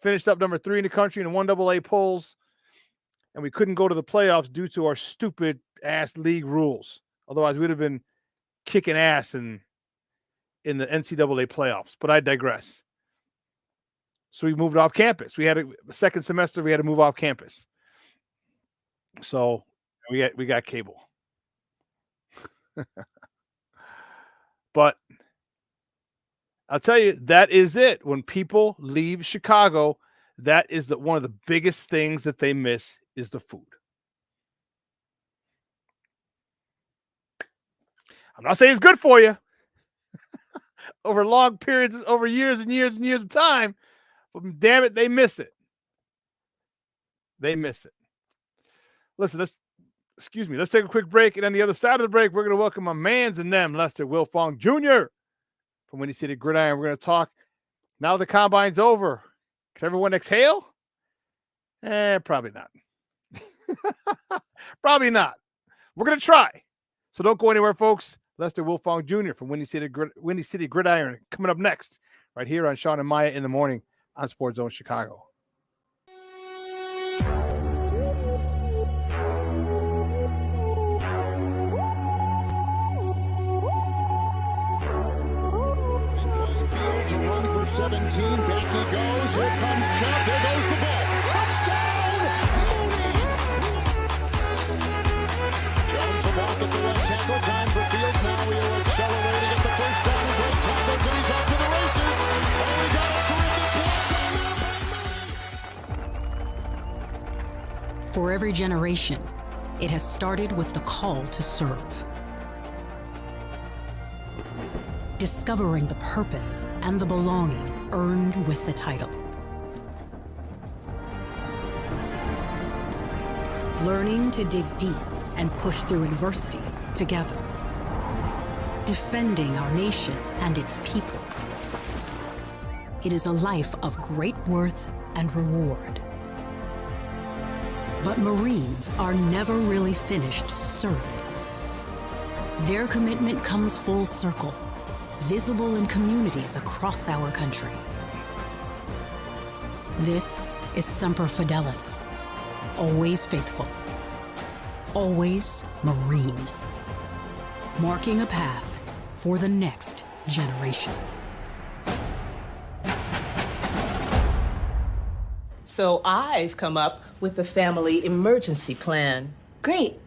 [SPEAKER 5] finished up number 3 in the country in 1AA polls, and we couldn't go to the playoffs due to our stupid ass league rules. Otherwise, we'd have been kicking ass in the NCAA playoffs. But I digress. So we moved off campus. We had a second semester. We had to move off campus. So we got cable. But I'll tell you, that is it. When people leave Chicago, that is one of the biggest things that they miss is the food. I'm not saying it's good for you over long periods, over years and years and years of time, but damn it, they miss it. They miss it. Listen, let's take a quick break, and on the other side of the break, we're going to welcome my mans and them, Lester Wilfong Jr. from Windy City Gridiron. We're going to talk, now the combine's over, can everyone exhale? Probably not. Probably not. We're going to try. So don't go anywhere, folks. Lester Wilfong Jr. from Windy City Gridiron coming up next, right here on Shawn and Maya in the Morning on Sports Zone Chicago.
[SPEAKER 11] To run for 17, back he goes, here comes Chubb, there goes the ball, touchdown, Mooney! Jones about at the left tackle, time for Fields, now he'll accelerate to get the first down, great tackles, and he's off to the races, and we got a terrific block.
[SPEAKER 12] For every generation, it has started with the call to serve. Discovering the purpose and the belonging earned with the title. Learning to dig deep and push through adversity together. Defending our nation and its people. It is a life of great worth and reward. But Marines are never really finished serving. Their commitment comes full circle, visible in communities across our country. This is Semper Fidelis, always faithful. always Marine. Marking a path for the next generation.
[SPEAKER 13] So I've come up with a family emergency plan.
[SPEAKER 9] Great.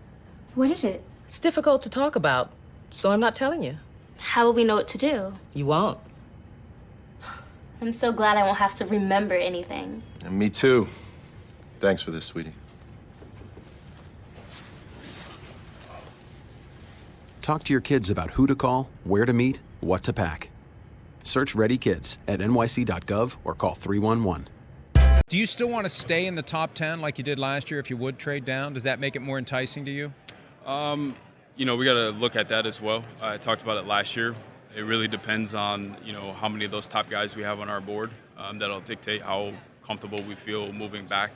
[SPEAKER 9] What is it?
[SPEAKER 13] It's difficult to talk about, so I'm not telling you.
[SPEAKER 9] How will we know what to do?
[SPEAKER 13] You won't.
[SPEAKER 9] I'm so glad I won't have to remember anything.
[SPEAKER 14] And me too. Thanks for this, sweetie.
[SPEAKER 15] Talk to your kids about who to call, where to meet, what to pack. Search Ready Kids at nyc.gov or call 311.
[SPEAKER 16] Do you still want to stay in the top 10 like you did last year if you would trade down? Does that make it more enticing to you?
[SPEAKER 17] We got to look at that as well. I talked about it last year. It really depends on, how many of those top guys we have on our board. That'll dictate how comfortable we feel moving back.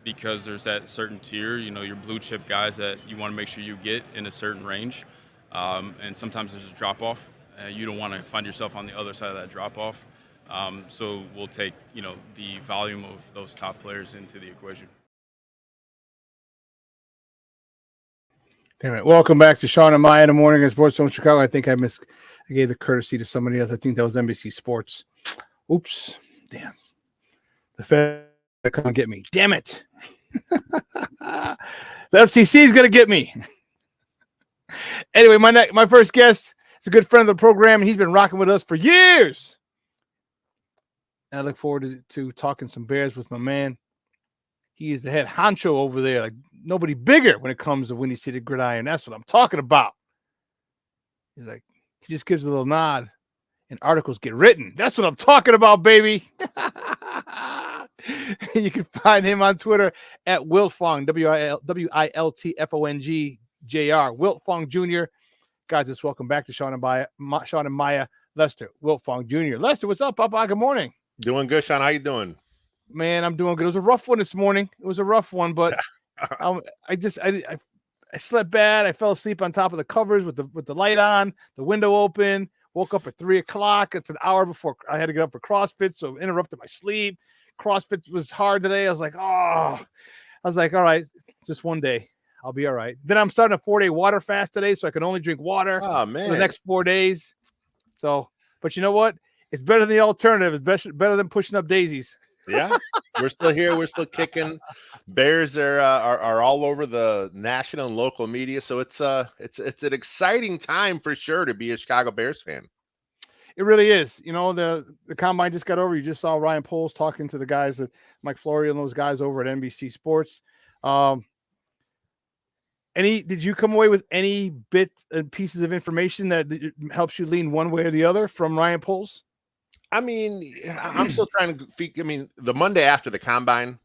[SPEAKER 17] Because there's that certain tier, your blue chip guys that you want to make sure you get in a certain range. And sometimes there's a drop off. You don't want to find yourself on the other side of that drop off. So we'll take, the volume of those top players into the equation.
[SPEAKER 5] Damn it. Welcome back to Shawn and Maya in the morning at Sports Zone Chicago. I think I gave the courtesy to somebody else. I think that was NBC Sports. Oops. Damn. The Fed come get me. Damn it. The FCC is going to get me. Anyway, my first guest is a good friend of the program, and he's been rocking with us for years. I look forward to talking some Bears with my man. He is the head honcho over there, like nobody bigger when it comes to Windy City Gridiron. That's what I'm talking about. He's like, he just gives a little nod, and articles get written. That's what I'm talking about, baby. You can find him on Twitter at Wiltfong, WILTFONG JR. Wiltfong Jr. Guys, just welcome back to Shawn and Maya. Lester Wiltfong Jr. Lester, what's up, Papa? Good morning.
[SPEAKER 18] Doing good, Shawn. How you doing?
[SPEAKER 5] Man, I'm doing good. It was a rough one this morning. It was a rough one, but I slept bad. I fell asleep on top of the covers with the light on, the window open. Woke up at 3:00. It's an hour before I had to get up for CrossFit, so it interrupted my sleep. CrossFit was hard today. I was like, all right, it's just one day. I'll be all right. Then I'm starting a 4-day water fast today, so I can only drink water for the next 4 days. So, but you know what? It's better than the alternative. It's better than pushing up daisies.
[SPEAKER 18] Yeah, we're still here. We're still kicking. Bears are all over the national and local media, so it's an exciting time for sure to be a Chicago Bears fan.
[SPEAKER 5] It really is. The combine just got over. You just saw RyanPoles talking to the guys, that Mike Florio and those guys over at NBC Sports. Did you come away with any bit and pieces of information that helps you lean one way or the other from RyanPoles?
[SPEAKER 18] I mean, I'm still trying to the Monday after the combine,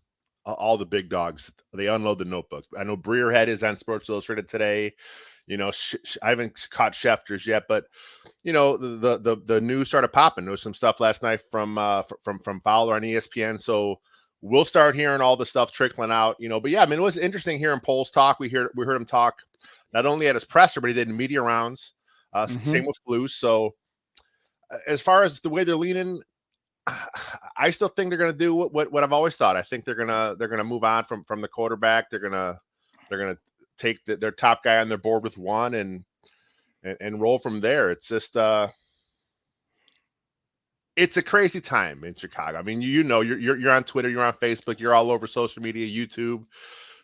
[SPEAKER 18] all the big dogs, they unload the notebooks. I know Breerhead is on Sports Illustrated today. I haven't caught Schefter's yet, but the news started popping. There was some stuff last night from Fowler on ESPN. So we'll start hearing all the stuff trickling out, but yeah, it was interesting hearing Poles talk. We heard him talk not only at his presser, but he did media rounds. Same with Flus. So as far as the way they're leaning, I still think they're going to do what I've always thought. I think they're going to move on from the quarterback. They're going to take their top guy on their board with one and roll from there. It's just it's a crazy time in Chicago. I mean, you're on Twitter, you're on Facebook, you're all over social media, YouTube.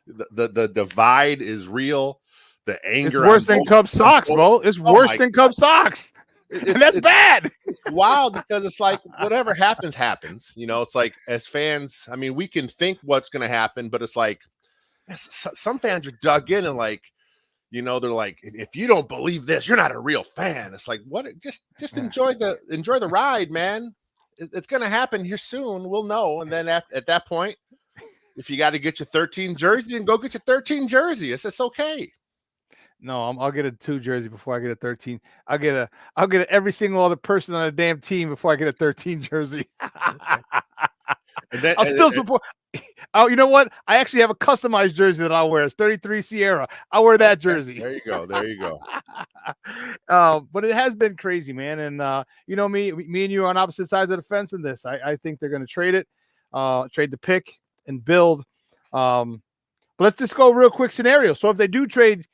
[SPEAKER 18] The divide is real. The anger.
[SPEAKER 5] It's worse than Cub socks, bro. It's worse than Cub socks. And that's bad.
[SPEAKER 18] It's wild because it's like whatever happens. It's like as fans, we can think what's going to happen, but it's like some fans are dug in and like, they're like, if you don't believe this, you're not a real fan. It's like, what? Just enjoy the ride, man. It's going to happen here soon. We'll know. And then at that point, if you got to get your 13 jersey, then go get your 13 jersey. It's okay.
[SPEAKER 5] No, I'll get a 2 jersey before I get a 13. I'll get every single other person on the damn team before I get a 13 jersey. I'll still support. Oh, you know what? I actually have a customized jersey that I'll wear. It's 33 Sierra. I'll wear that jersey.
[SPEAKER 18] There you go.
[SPEAKER 5] But it has been crazy, man. And me and you are on opposite sides of the fence in this. I think they're going to trade it, trade the pick and build. But But let's just go real quick scenario. So if they do trade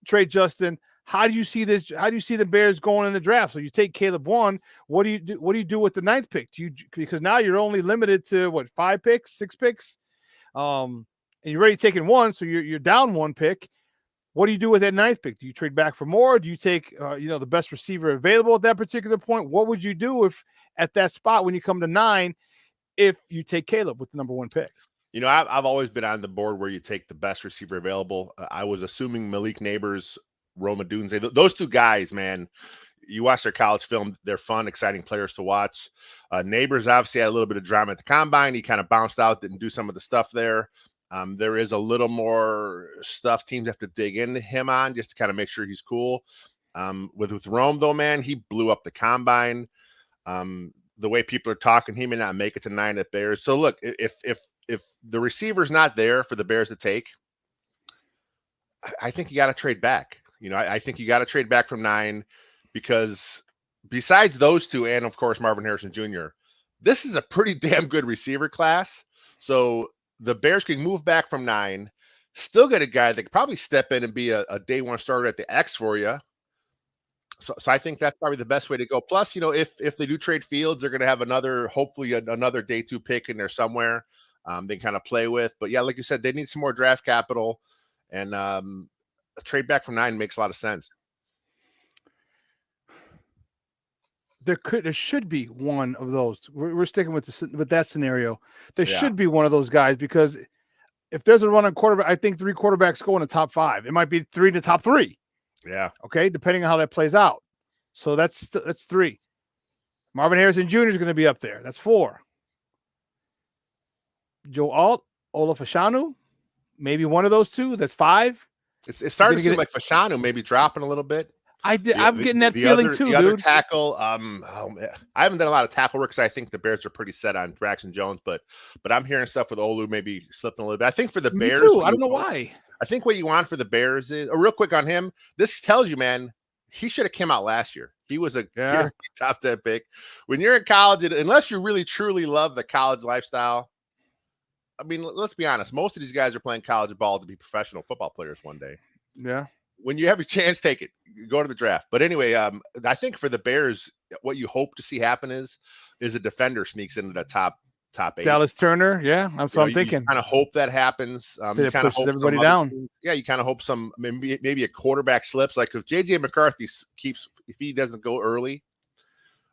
[SPEAKER 5] Justin, how do you see this? How do you see the Bears going in the draft? So you take Caleb 1. What do you do? What do you do with the 9th pick? Because now you're only limited to what, 5 picks, 6 picks, and you're already taking 1, so you're down 1 pick. What do you do with that 9th pick? Do you trade back for more? Do you take the best receiver available at that particular point? What would you do if at that spot when you come to 9, if you take Caleb with the number 1 pick?
[SPEAKER 18] I've always been on the board where you take the best receiver available. I was assuming Malik Neighbors, Rome Odunze, those 2 guys, man. You watch their college film; they're fun, exciting players to watch. Neighbors obviously had a little bit of drama at the combine. He kind of bounced out, didn't do some of the stuff there. There is a little more stuff teams have to dig into him on just to kind of make sure he's cool. With Rome, though, man, he blew up the combine. The way people are talking, he may not make it to 9 at Bears. So look, if the receiver's not there for the Bears to take, I think you got to trade back. I think you got to trade back from 9, because besides those 2, and of course Marvin Harrison Jr., this is a pretty damn good receiver class. So the Bears can move back from 9, still get a guy that could probably step in and be a day 1 starter at the X for you. So I think that's probably the best way to go. Plus, if they do trade Fields, they're going to have hopefully another day 2 pick in there somewhere they kind of play with. But yeah, like you said, they need some more draft capital, and a trade back from 9 makes a lot of sense.
[SPEAKER 5] There should be one of those. We're sticking with that scenario. There should be one of those guys, because if there's a run on quarterback, I think 3 quarterbacks go in the top 5. It might be 3 in the top 3.
[SPEAKER 18] Yeah.
[SPEAKER 5] Okay, depending on how that plays out. So that's 3. Marvin Harrison Jr. is going to be up there. That's 4. Joe Alt, Olaf Ashanu, maybe one of those 2. That's 5.
[SPEAKER 18] It's starting to seem like Fashanu maybe dropping a little bit.
[SPEAKER 5] I'm getting that feeling too,
[SPEAKER 18] the
[SPEAKER 5] dude.
[SPEAKER 18] Other tackle, I haven't done a lot of tackle work because I think the Bears are pretty set on Braxton Jones, but I'm hearing stuff with Olu maybe slipping a little bit. I think for the Bears,
[SPEAKER 5] too. I don't know why.
[SPEAKER 18] I think what you want for the Bears is real quick on him. This tells you, man, he should have come out last year. He was a top 10 pick. When you're in college, unless you really truly love the college lifestyle, I mean, let's be honest. Most of these guys are playing college ball to be professional football players one day.
[SPEAKER 5] Yeah.
[SPEAKER 18] When you have your chance, take it. Go to the draft. But anyway, I think for the Bears, what you hope to see happen is a defender sneaks into the top 8.
[SPEAKER 5] Dallas Turner, yeah, that's what I'm thinking.
[SPEAKER 18] You kind of hope that happens.
[SPEAKER 5] You kind of hope everybody down.
[SPEAKER 18] You kind of hope some maybe a quarterback slips. Like if JJ McCarthy if he doesn't go early,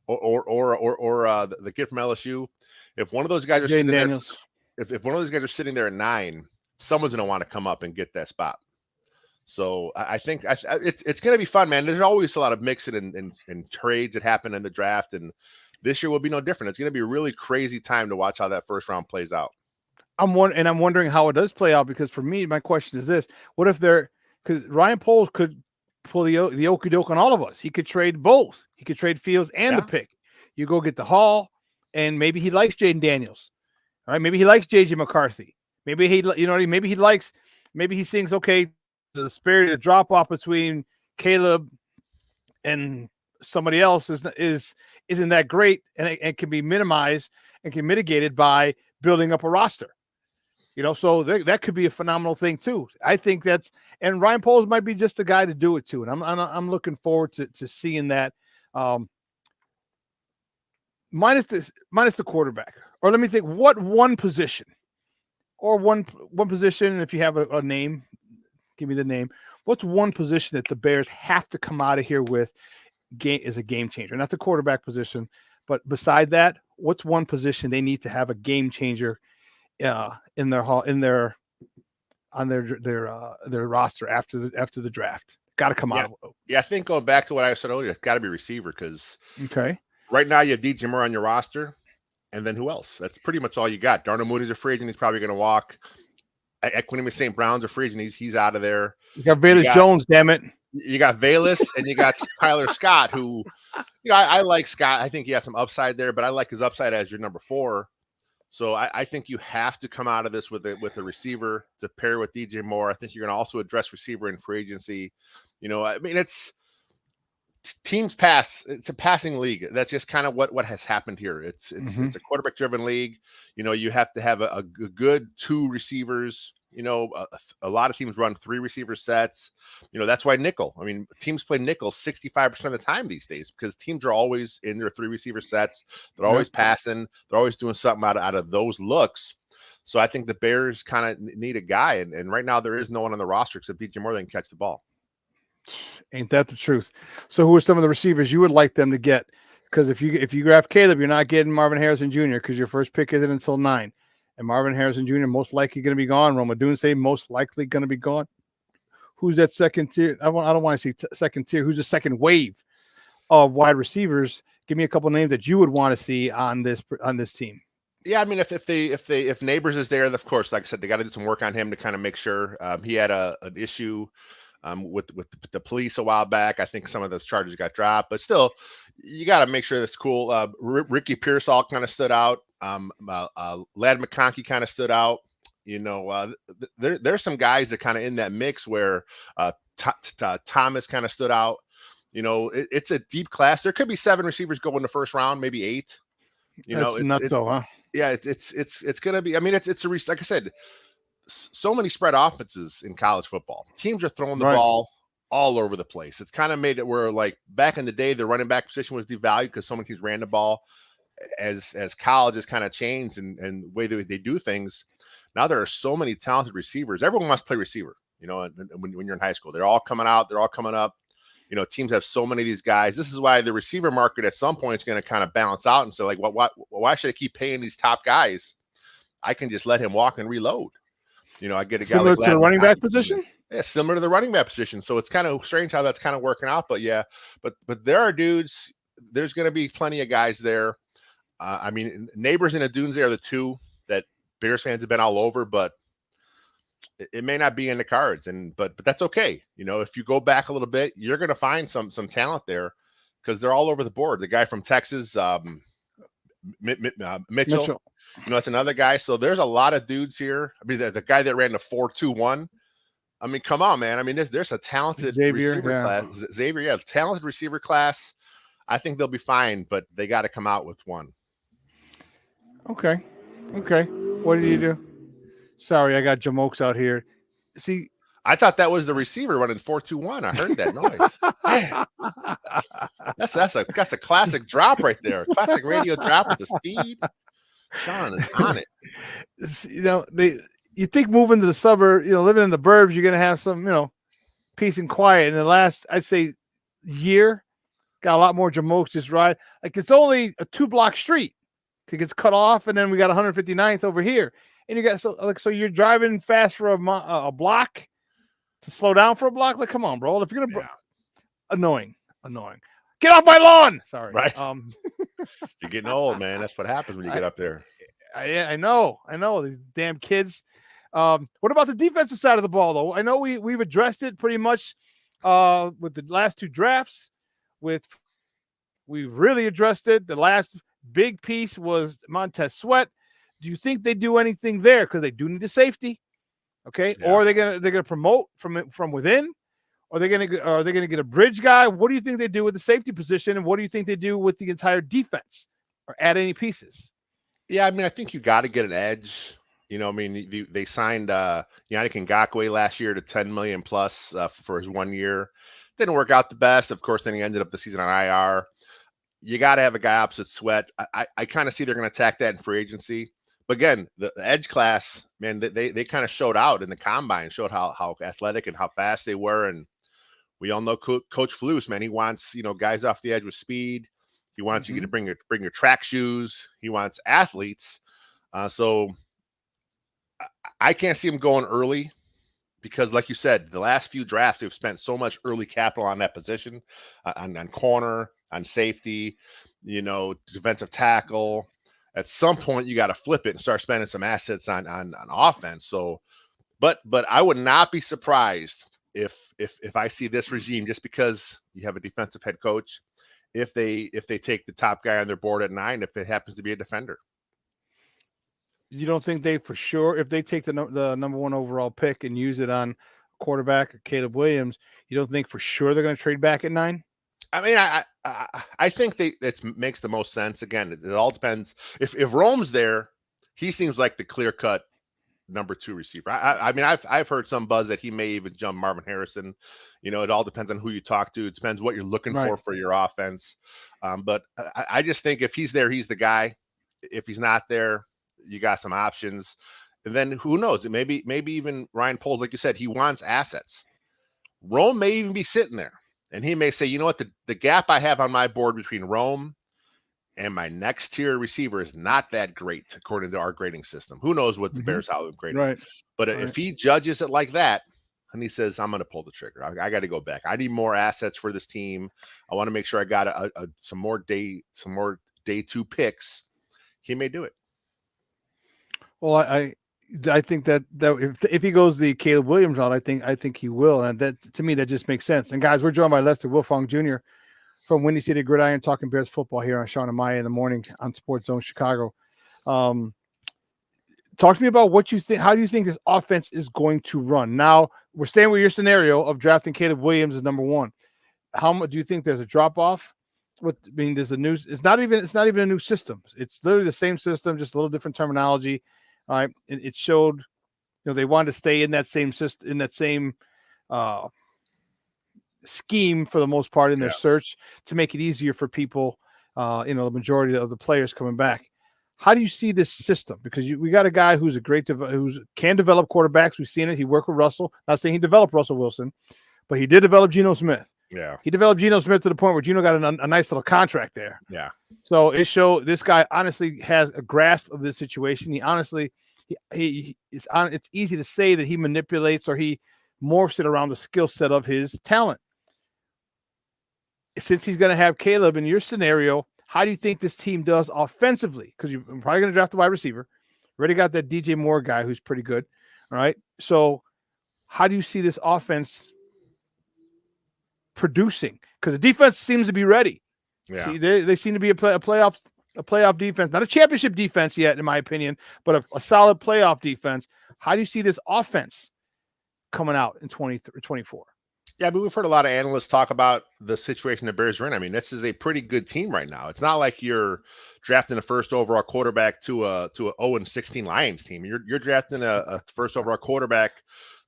[SPEAKER 18] or the kid from LSU, if one of those guys are sitting there, if one of those guys are sitting there at 9, someone's going to want to come up and get that spot. So I think it's going to be fun, man. There's always a lot of mixing and trades that happen in the draft, and this year will be no different. It's going to be a really crazy time to watch how that first round plays out.
[SPEAKER 5] I'm wondering how it does play out, because for me, my question is this: what if because RyanPoles could pull the okey doke on all of us. He could trade both. He could trade Fields and the pick. You go get the Hall, and maybe he likes Jaden Daniels. All right, maybe he likes JJ McCarthy. Maybe maybe he thinks, okay, the disparity, the drop off between Caleb and somebody else isn't that great, and it can be minimized and can be mitigated by building up a roster. So that could be a phenomenal thing too. I think and RyanPoles might be just the guy to do it too, and I'm looking forward to seeing that. Minus the quarterback, or let me think. What one position, or one position? If you have a name, give me the name. What's one position that the Bears have to come out of here with is a game changer? Not the quarterback position, but beside that, what's one position they need to have a game changer in their roster after the draft? Got to come out.
[SPEAKER 18] Yeah, I think going back to what I said earlier, it's got to be receiver, because right now you have DJ Moore on your roster, and then who else? That's pretty much all you got. Darnell Mooney's a free agent; he's probably going to walk. Equinemius St. Brown's a free agent; he's out of there.
[SPEAKER 5] You got Velus Jones, damn it.
[SPEAKER 18] You got Velus, and you got Tyler Scott, who, I like Scott. I think he has some upside there, but I like his upside as your number 4. So I think you have to come out of this with a receiver to pair with DJ Moore. I think you're going to also address receiver in free agency. I mean, teams pass. It's a passing league. That's just kind of what has happened here. It's a quarterback driven league. You have to have a good 2 receivers. A lot of teams run 3 receiver sets. That's why nickel. I mean, teams play nickel 65% of the time these days because teams are always in their 3 receiver sets. They're always passing. They're always doing something out of those looks. So I think the Bears kind of need a guy, and right now there is no one on the roster except DJ Moore that can catch the ball.
[SPEAKER 5] Ain't that the truth? So who are some of the receivers you would like them to get? Because if you grab Caleb, you're not getting Marvin Harrison Jr. because your first pick isn't until 9. And Marvin Harrison Jr. most likely going to be gone. Roma Dunse most likely going to be gone. Who's that second tier? I don't want to say second tier. Who's the second wave of wide receivers? Give me a couple names that you would want to see on this team.
[SPEAKER 18] Yeah, I mean, if Neighbors is there, of course, like I said, they got to do some work on him to kind of make sure. He had an issue with the police a while back. I think some of those charges got dropped, but still, you got to make sure that's cool. Ricky Pearsall kind of stood out. Ladd McConkey kind of stood out. There's some guys that kind of in that mix where Thomas kind of stood out. It's a deep class. There could be 7 receivers go in the first round, maybe 8.
[SPEAKER 5] That's nuts, huh?
[SPEAKER 18] Yeah, it's gonna be. I mean, it's like I said, so many spread offenses in college football. Teams are throwing the ball all over the place. It's kind of made it where, like, back in the day, the running back position was devalued because so many teams ran the ball. As college has kind of changed and the way that they do things, now there are so many talented receivers. Everyone wants to play receiver. And when you're in high school, they're all coming out. They're all coming up. Teams have so many of these guys. This is why the receiver market at some point is going to kind of balance out and say, like, why should I keep paying these top guys? I can just let him walk and reload. I get a guy
[SPEAKER 5] similar to the running back position.
[SPEAKER 18] Yeah, similar to the running back position. So it's kind of strange how that's kind of working out. But yeah, but there are dudes. There's going to be plenty of guys there. I mean, Neighbors and Adunze are the 2 that Bears fans have been all over, but it may not be in the cards. But that's okay. If you go back a little bit, you're going to find some talent there because they're all over the board. The guy from Texas, Mitchell. That's another guy. So there's a lot of dudes here. I mean, there's a guy that ran the 4.21. I mean, come on, man. I mean, there's a talented receiver class. Xavier, talented receiver class. I think they'll be fine, but they got to come out with one.
[SPEAKER 5] Okay. What did you do? Sorry, I got Jamokes out here. See,
[SPEAKER 18] I thought that was the receiver running 4.21. I heard that noise. That's a classic drop right there. Classic radio drop with the speed. Shawn is on
[SPEAKER 5] it. You think moving to the suburb, living in the burbs, you're gonna have some, peace and quiet. In the last, I'd say, year, got a lot more Jamokes just ride. Like, it's only a 2-block street. It gets cut off, and then we got 159th over here. And you got so you're driving fast for a block to slow down for a block. Like, come on, bro. If you're gonna annoying. Get off my lawn. Sorry.
[SPEAKER 18] Right. You're getting old, man. That's what happens when you get up there.
[SPEAKER 5] I know. These damn kids. What about the defensive side of the ball, though? I know we've addressed it pretty much with the last 2 drafts. We've really addressed it. The last big piece was Montez Sweat. Do you think they do anything there? Because they do need a safety. Okay. Yeah. Or are they're gonna promote from within? Or are they gonna get a bridge guy? What do you think they do with the safety position? And what do you think they do with the entire defense? Or add any pieces?
[SPEAKER 18] Yeah, I mean, I think you got to get an edge. I mean, they signed Yannick Ngakoue last year to $10 million plus for his 1 year. Didn't work out the best. Of course, then he ended up the season on IR. You got to have a guy opposite Sweat. I kind of see they're going to attack that in free agency. But again, the edge class, man, they kind of showed out in the combine, showed how athletic and how fast they were. And we all know Coach Flus, man, he wants, guys off the edge with speed. He wants you to bring your track shoes. He wants athletes. So I can't see him going early because, like you said, the last few drafts, they've spent so much early capital on that position, on corner, on safety, defensive tackle. At some point, you got to flip it and start spending some assets on offense. So, but I would not be surprised if I see this regime, just because you have a defensive head coach, if they take the top guy on their board at 9, if it happens to be a defender.
[SPEAKER 5] You don't think they, for sure, if they take the number 1 overall pick and use it on quarterback or Caleb Williams, you don't think for sure they're going to trade back at 9?
[SPEAKER 18] I mean, I think that makes the most sense. Again, it all depends. If Rome's there, he seems like the clear cut number 2 receiver. I mean, I've heard some buzz that he may even jump Marvin Harrison. You know, it all depends on who you talk to. It depends what you're looking for your offense. But I just think if he's there, he's the guy. If he's not there, you got some options. And then who knows? Maybe even RyanPoles, like you said, he wants assets. Rome may even be sitting there, and he may say, you know what, the gap I have on my board between Rome and my next tier receiver is not that great according to our grading system. Who knows what the Bears how they're grading?
[SPEAKER 5] Right.
[SPEAKER 18] But if he judges it like that, and he says, I'm going to pull the trigger. I got to go back. I need more assets for this team. I want to make sure I got some more day 2 picks. He may do it.
[SPEAKER 5] Well, I think that if he goes the Caleb Williams route, I think he will, and that to me that just makes sense. And guys, we're joined by Lester Wilfong Jr. from Windy City Gridiron, talking Bears football here on Shawn and Maya in the morning on Sports Zone Chicago. Talk to me about what you think. How do you think this offense is going to run? Now we're staying with your scenario of drafting Caleb Williams as number 1. How much do you think there's a drop off? There's a new. It's not even a new system. It's literally the same system, just a little different terminology. All right, it showed, they wanted to stay in that same system, in that same scheme for the most part in their search to make it easier for people. The majority of the players coming back. How do you see this system? Because we got a guy who's who can develop quarterbacks. We've seen it. He worked with Russell. Not saying he developed Russell Wilson, but he did develop Geno Smith.
[SPEAKER 18] Yeah,
[SPEAKER 5] he developed Geno Smith to the point where Geno got a nice little contract there.
[SPEAKER 18] Yeah.
[SPEAKER 5] So it showed this guy honestly has a grasp of this situation. He honestly, it's easy to say that he manipulates or he morphs it around the skill set of his talent. Since he's going to have Caleb in your scenario, how do you think this team does offensively? Because you're probably going to draft a wide receiver. Already got that DJ Moore guy who's pretty good. All right. So how do you see this offense producing? Because the defense seems to be ready.
[SPEAKER 18] Yeah.
[SPEAKER 5] See, they seem to be a playoff defense, not a championship defense yet, in my opinion, but a solid playoff defense. How do you see this offense coming out in 2024?
[SPEAKER 18] Yeah, but we've heard a lot of analysts talk about the situation the Bears are in. I mean, this is a pretty good team right now. It's not like you're drafting a first overall quarterback to a 0-16 Lions team. You're drafting a first overall quarterback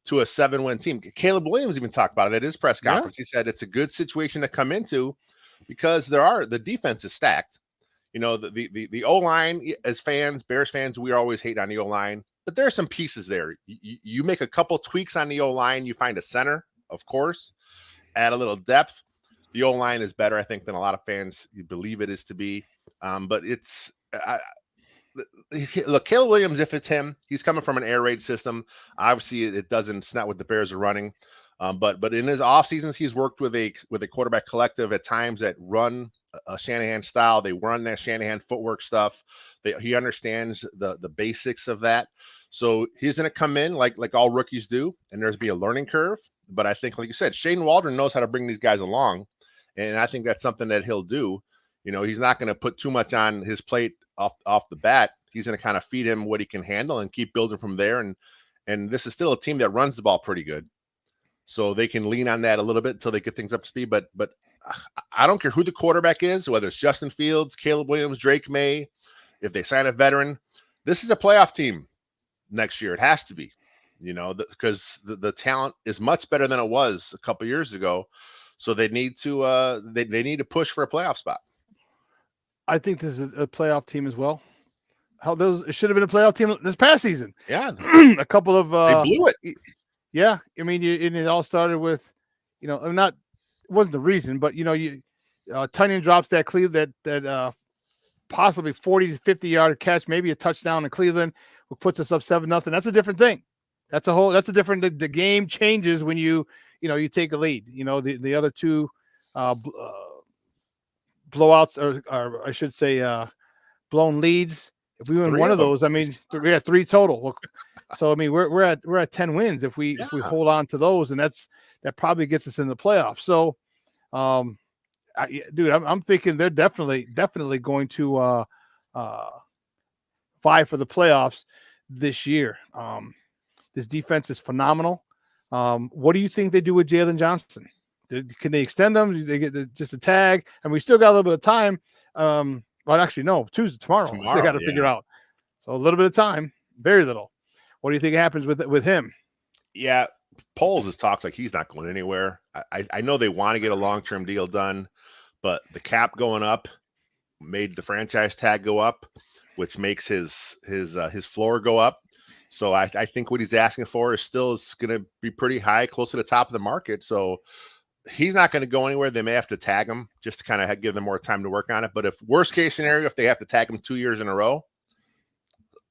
[SPEAKER 18] to a 7-win team. Caleb Williams even talked about it at his press conference. He said it's a good situation to come into because the defense is stacked. The O-line, as fans, Bears fans, we always hate on the O-line, but there are some pieces there. You make a couple tweaks on the O-line, you find a center, of course, add a little depth. The O-line is better, I think, than a lot of fans believe it is to be. But look, Caleb Williams, if it's him, he's coming from an air raid system. Obviously, it's not what the Bears are running. But in his off seasons, he's worked with a quarterback collective at times that run a Shanahan style. They run that Shanahan footwork stuff. He understands the basics of that. So he's going to come in like all rookies do, and there's be a learning curve. But I think, like you said, Shane Waldron knows how to bring these guys along, and I think that's something that he'll do. He's not going to put too much on his plate off the bat. He's going to kind of feed him what he can handle and keep building from there. And this is still a team that runs the ball pretty good, so they can lean on that a little bit until they get things up to speed. But I don't care who the quarterback is, whether it's Justin Fields, Caleb Williams, Drake May, if they sign a veteran, this is a playoff team next year. It has to be, because the talent is much better than it was a couple years ago. So they need to they need to push for a playoff spot.
[SPEAKER 5] I think this is a playoff team as well. It should have been a playoff team this past season.
[SPEAKER 18] Yeah,
[SPEAKER 5] a couple of
[SPEAKER 18] they blew it.
[SPEAKER 5] Yeah, I mean, it all started with, it wasn't the reason, but Tunyon drops that Cleveland that possibly 40 to 50 yard catch, maybe a touchdown in Cleveland, which puts us up 7-0. That's a different thing. That's a different. The game changes when you take a lead. The other two blowouts, or I should say, blown leads. If we win one of those, I mean, we had 3 total. So I mean, we're at 10 wins if we hold on to those, and that probably gets us in the playoffs. So, I'm thinking they're definitely going to vie for the playoffs this year. This defense is phenomenal. What do you think they do with Jalen Johnson? Can they extend them? Do they get just a tag? And we still got a little bit of time. Well, actually, no, tomorrow. They got to figure out. So a little bit of time, very little. What do you think happens with him?
[SPEAKER 18] Yeah, Poles has talked like he's not going anywhere. I know they want to get a long-term deal done, but the cap going up made the franchise tag go up, which makes his floor go up. So I think what he's asking for is going to be pretty high, close to the top of the market. So he's not going to go anywhere. They may have to tag him just to kind of give them more time to work on it. But if worst case scenario, if they have to tag him 2 years in a row,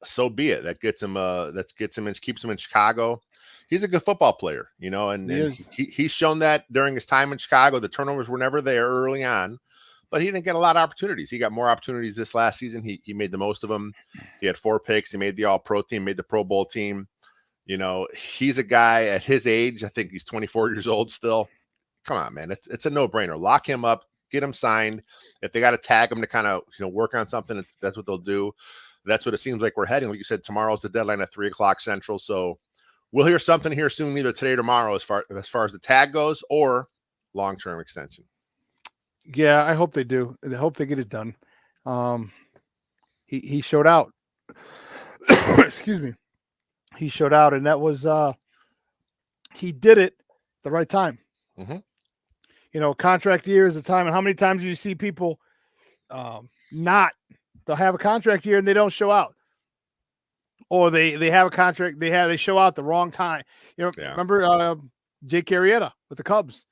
[SPEAKER 18] so be it. That gets him and keeps him in Chicago. He's a good football player, and he's shown that during his time in Chicago. The turnovers were never there early on, but he didn't get a lot of opportunities. He got more opportunities this last season. He made the most of them. He had 4 picks. He made the All-Pro team, made the Pro Bowl team. He's a guy at his age. I think he's 24 years old still. Come on, man. It's a no-brainer. Lock him up, get him signed. If they got to tag him to kind of work on something, that's what they'll do. That's what it seems like we're heading. Like you said, tomorrow's the deadline at 3:00 Central. So we'll hear something here soon, either today or tomorrow, as far as the tag goes or long-term extension.
[SPEAKER 5] Yeah, I hope they do. I hope they get it done. He showed out. Excuse me. He showed out, and that was he did it the right time.
[SPEAKER 18] Mm-hmm.
[SPEAKER 5] Contract year is the time. And how many times do you see people they'll have a contract year and they don't show out, or they have a contract they show out the wrong time. Remember Jake Arrieta with the Cubs.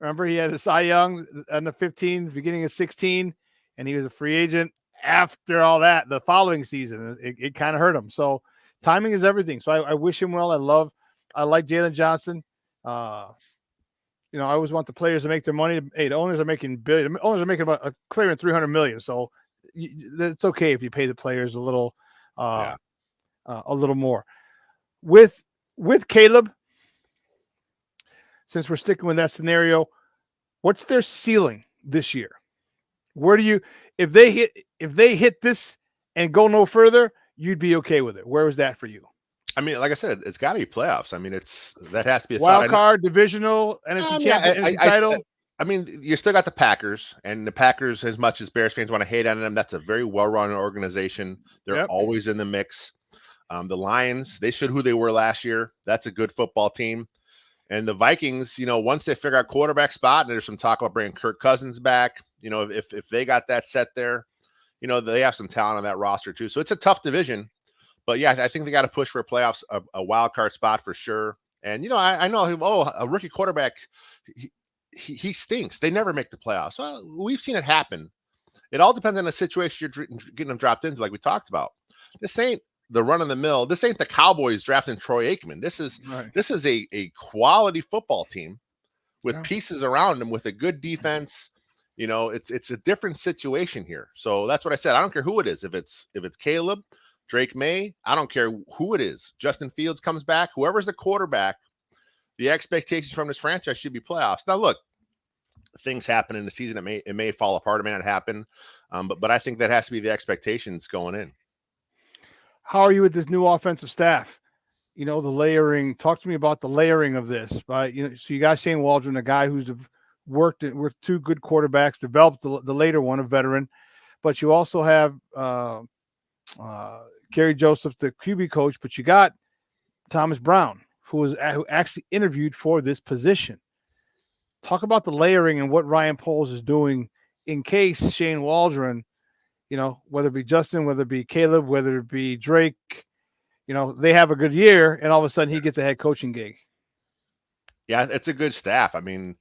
[SPEAKER 5] Remember he had a Cy Young in the 15, beginning of 16, and he was a free agent after all that the following season. It kind of hurt him. So timing is everything. So I wish him well. I like Jalen Johnson. I always want the players to make their money. Hey, the owners are making billion. The owners are making about clearing $300 million. So it's okay if you pay the players a little more. With Caleb, since we're sticking with that scenario, what's their ceiling this year? Where do you, if they hit this and go no further, you'd be okay with it? Where was that for you?
[SPEAKER 18] I mean, like I said, it's got to be playoffs. I mean, that has to be a
[SPEAKER 5] wild card, divisional, NFC champion, title.
[SPEAKER 18] I mean, you still got the Packers, and the Packers, as much as Bears fans want to hate on them, that's a very well-run organization. They're always in the mix. The Lions, they showed who they were last year. That's a good football team. And the Vikings, once they figure out quarterback spot, and there's some talk about bringing Kirk Cousins back, if they got that set there, they have some talent on that roster too. So it's a tough division. But yeah, I think they got to push for playoffs, a wild card spot for sure. And I know a rookie quarterback, he stinks. They never make the playoffs. Well, we've seen it happen. It all depends on the situation you're getting them dropped into, like we talked about. This ain't the run of the mill. This ain't the Cowboys drafting Troy Aikman. This is a quality football team with pieces around them, with a good defense. It's a different situation here. So that's what I said. I don't care who it is. If it's Caleb, Drake May, I don't care who it is. Justin Fields comes back. Whoever's the quarterback, the expectations from this franchise should be playoffs. Now, look, things happen in the season. It may fall apart. It may not happen. But I think that has to be the expectations going in.
[SPEAKER 5] How are you with this new offensive staff? The layering. Talk to me about the layering of this. So you got Shane Waldron, a guy who's worked with 2 good quarterbacks, developed the later one, a veteran. But you also have Gary Joseph, the QB coach, but you got Thomas Brown, who actually interviewed for this position. Talk about the layering and what RyanPoles is doing in case Shane Waldron, whether it be Justin, whether it be Caleb, whether it be Drake, they have a good year and all of a sudden he gets a head coaching gig.
[SPEAKER 18] Yeah, it's a good staff. I mean,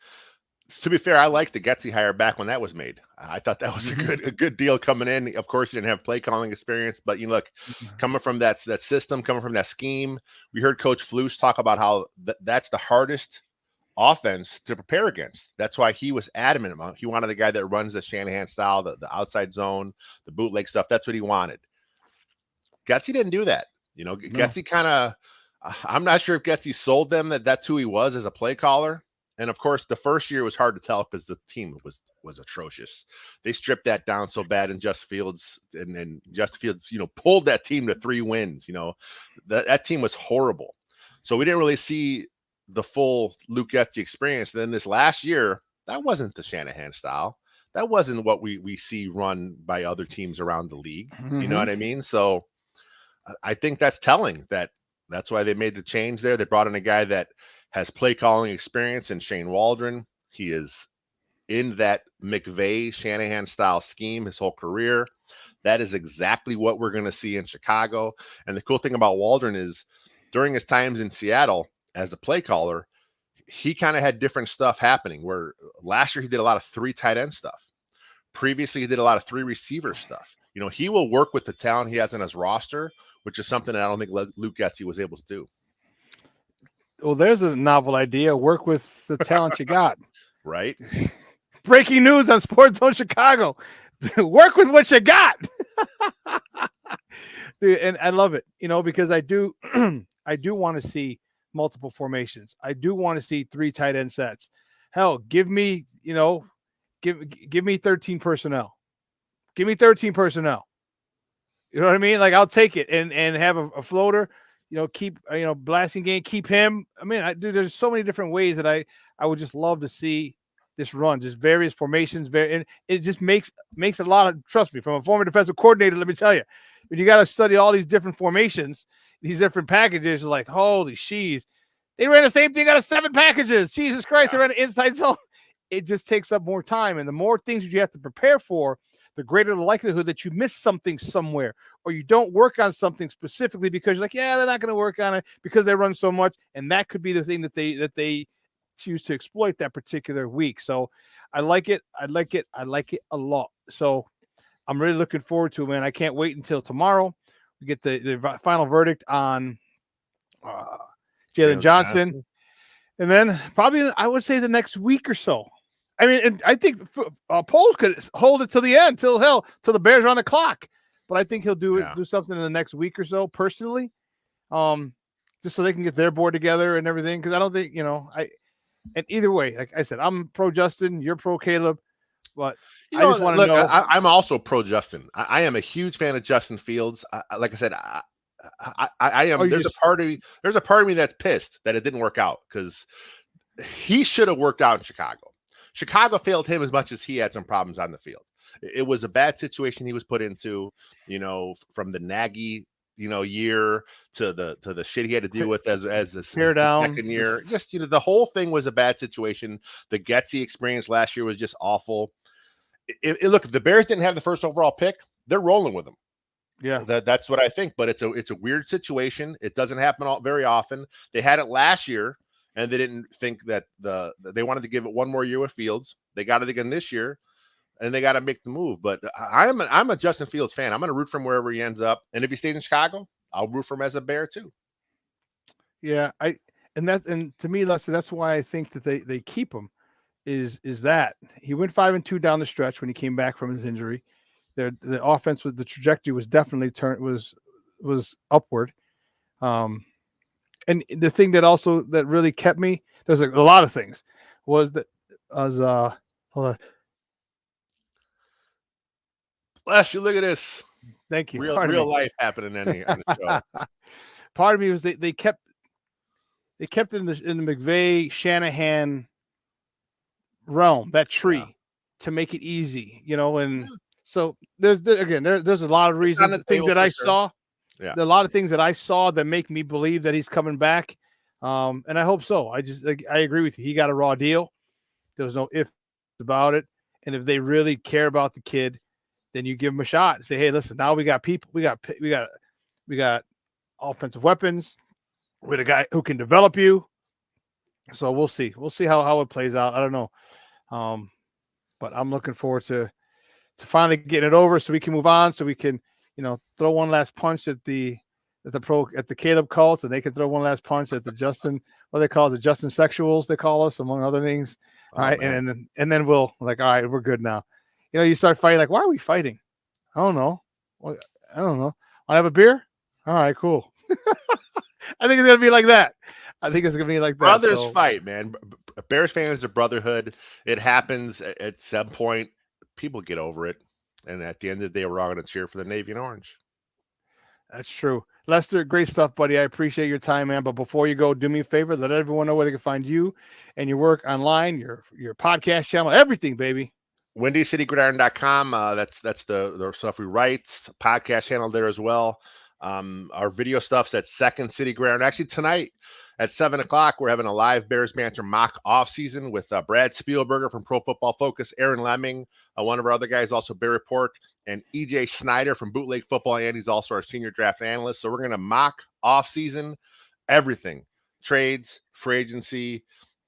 [SPEAKER 18] to be fair, I liked the Getsy hire back when that was made. I thought that was a good deal coming in. Of course, he didn't have play calling experience, but look, coming from that system, coming from that scheme, we heard Coach Flus talk about how that's the hardest offense to prepare against. That's why he was adamant about. He wanted the guy that runs the Shanahan style, the outside zone, the bootleg stuff. That's what he wanted. Getsy didn't do that. Getsy kind of. I'm not sure if Getsy sold them that's who he was as a play caller. And of course, the first year was hard to tell because the team was atrocious. They stripped that down so bad in Justin Fields, and Justin Fields, pulled that team to 3 wins. That team was horrible. So we didn't really see the full Luke Getzey experience. Then this last year, that wasn't the Shanahan style. That wasn't what we see run by other teams around the league. You know what I mean? So I think that's telling. That's why they made the change there. They brought in a guy that has play calling experience in Shane Waldron. He is in that McVay Shanahan style scheme his whole career. That is exactly what we're going to see in Chicago. And the cool thing about Waldron is during his times in Seattle as a play caller, he kind of had different stuff happening, where last year he did a lot of 3 tight end stuff. Previously, he did a lot of 3 receiver stuff. You know, he will work with the talent he has on his roster, which is something that I don't think Luke Getzey was able to do.
[SPEAKER 5] Well, there's a novel idea. Work with the talent you got.
[SPEAKER 18] Right?
[SPEAKER 5] Breaking news on Sports Zone Chicago. Work with what you got. Dude, and I love it, you know, because I do want to see multiple formations. I do want to see 3 tight end sets. Hell, give me 13 personnel. Give me 13 personnel. You know what I mean? Like, I'll take it and have a floater, you know, keep, blasting game, keep him. I mean, there's so many different ways that I would just love to see this run, just various formations. And it just makes a lot of, trust me, from a former defensive coordinator, let me tell you, when you got to study all these different formations, these different packages, you're like, holy sheez. They ran the same thing out of 7 packages. Jesus Christ, they ran an inside zone. It just takes up more time. And the more things you have to prepare for, the greater the likelihood that you miss something somewhere, or you don't work on something specifically because you're like, yeah, they're not going to work on it because they run so much. And that could be the thing that they choose to exploit that particular week. So I like it. I like it a lot. So I'm really looking forward to it, man. I can't wait until tomorrow. We get the final verdict on Jalen Johnson. And then probably, I would say, the next week or so. I mean, and I think Poles could hold it till the end, till the Bears are on the clock. But I think he'll do something in the next week or so, personally, just so they can get their board together and everything. Because I don't think, and either way, like I said, I'm pro Justin, you're pro Caleb, but I just want to know.
[SPEAKER 18] I'm also pro Justin. I am a huge fan of Justin Fields. Like I said, I am. There's a part of me that's pissed that it didn't work out, because he should have worked out in Chicago. Chicago failed him as much as he had some problems on the field. It was a bad situation he was put into, from the Nagy, year to the shit he had to deal with as the second year. Just, the whole thing was a bad situation. The Getzey experience last year was just awful. Look, if the Bears didn't have the first overall pick, they're rolling with them.
[SPEAKER 5] Yeah,
[SPEAKER 18] that's what I think. But it's a weird situation. It doesn't happen very often. They had it last year, and they didn't think that they wanted to give it one more year with Fields. They got it again this year, and they got to make the move. But I'm a Justin Fields fan. I'm going to root for him wherever he ends up. And if he stays in Chicago, I'll root for him as a Bear too.
[SPEAKER 5] Yeah, and to me, Lester, that's why I think that they keep him. Is that he went 5-2 down the stretch when he came back from his injury. The offense the trajectory was definitely was upward. And the thing that really kept me, there's a lot of things, was that hold on.
[SPEAKER 18] Bless you. Look at this.
[SPEAKER 5] Thank you.
[SPEAKER 18] Real life happening on the show.
[SPEAKER 5] Part of me was they kept it in the McVay Shanahan realm, that tree, to make it easy, and so there's a lot of reasons, things that I saw. Yeah, a lot of things that I saw that make me believe that he's coming back, and I hope so. I agree with you. He got a raw deal. There was no ifs about it. And if they really care about the kid, then you give him a shot. Say, hey, listen, now we got people. We got offensive weapons. With a guy who can develop you. So we'll see. We'll see how it plays out. I don't know, but I'm looking forward to finally getting it over, so we can move on. So we can, throw one last punch at the Caleb cult, and they can throw one last punch at the Justin, what they call it, the Justin sexuals, they call us, among other things. All right. Man. And then we'll all right, we're good now. You start fighting, like, why are we fighting? I don't know. I don't know. I have a beer. All right, cool. I think it's going to be like that.
[SPEAKER 18] Brothers fight, man. Bears fans are brotherhood. It happens at some point. People get over it. And at the end of the day, we're all going to cheer for the Navy and Orange.
[SPEAKER 5] That's true. Lester, great stuff, buddy. I appreciate your time, man. But before you go, do me a favor. Let everyone know where they can find you and your work online, your podcast channel, everything, baby.
[SPEAKER 18] WindyCityGridiron.com. That's the stuff we write. Podcast channel there as well. Our video stuff's at Second City Gridiron. Actually, tonight at 7 o'clock, we're having a live Bears Banter mock off season with Brad Spielberger from Pro Football Focus, Aaron Lemming, one of our other guys, also Bear Report, and EJ Schneider from Bootleg Football, and he's also our senior draft analyst. So we're going to mock off season everything, trades, free agency,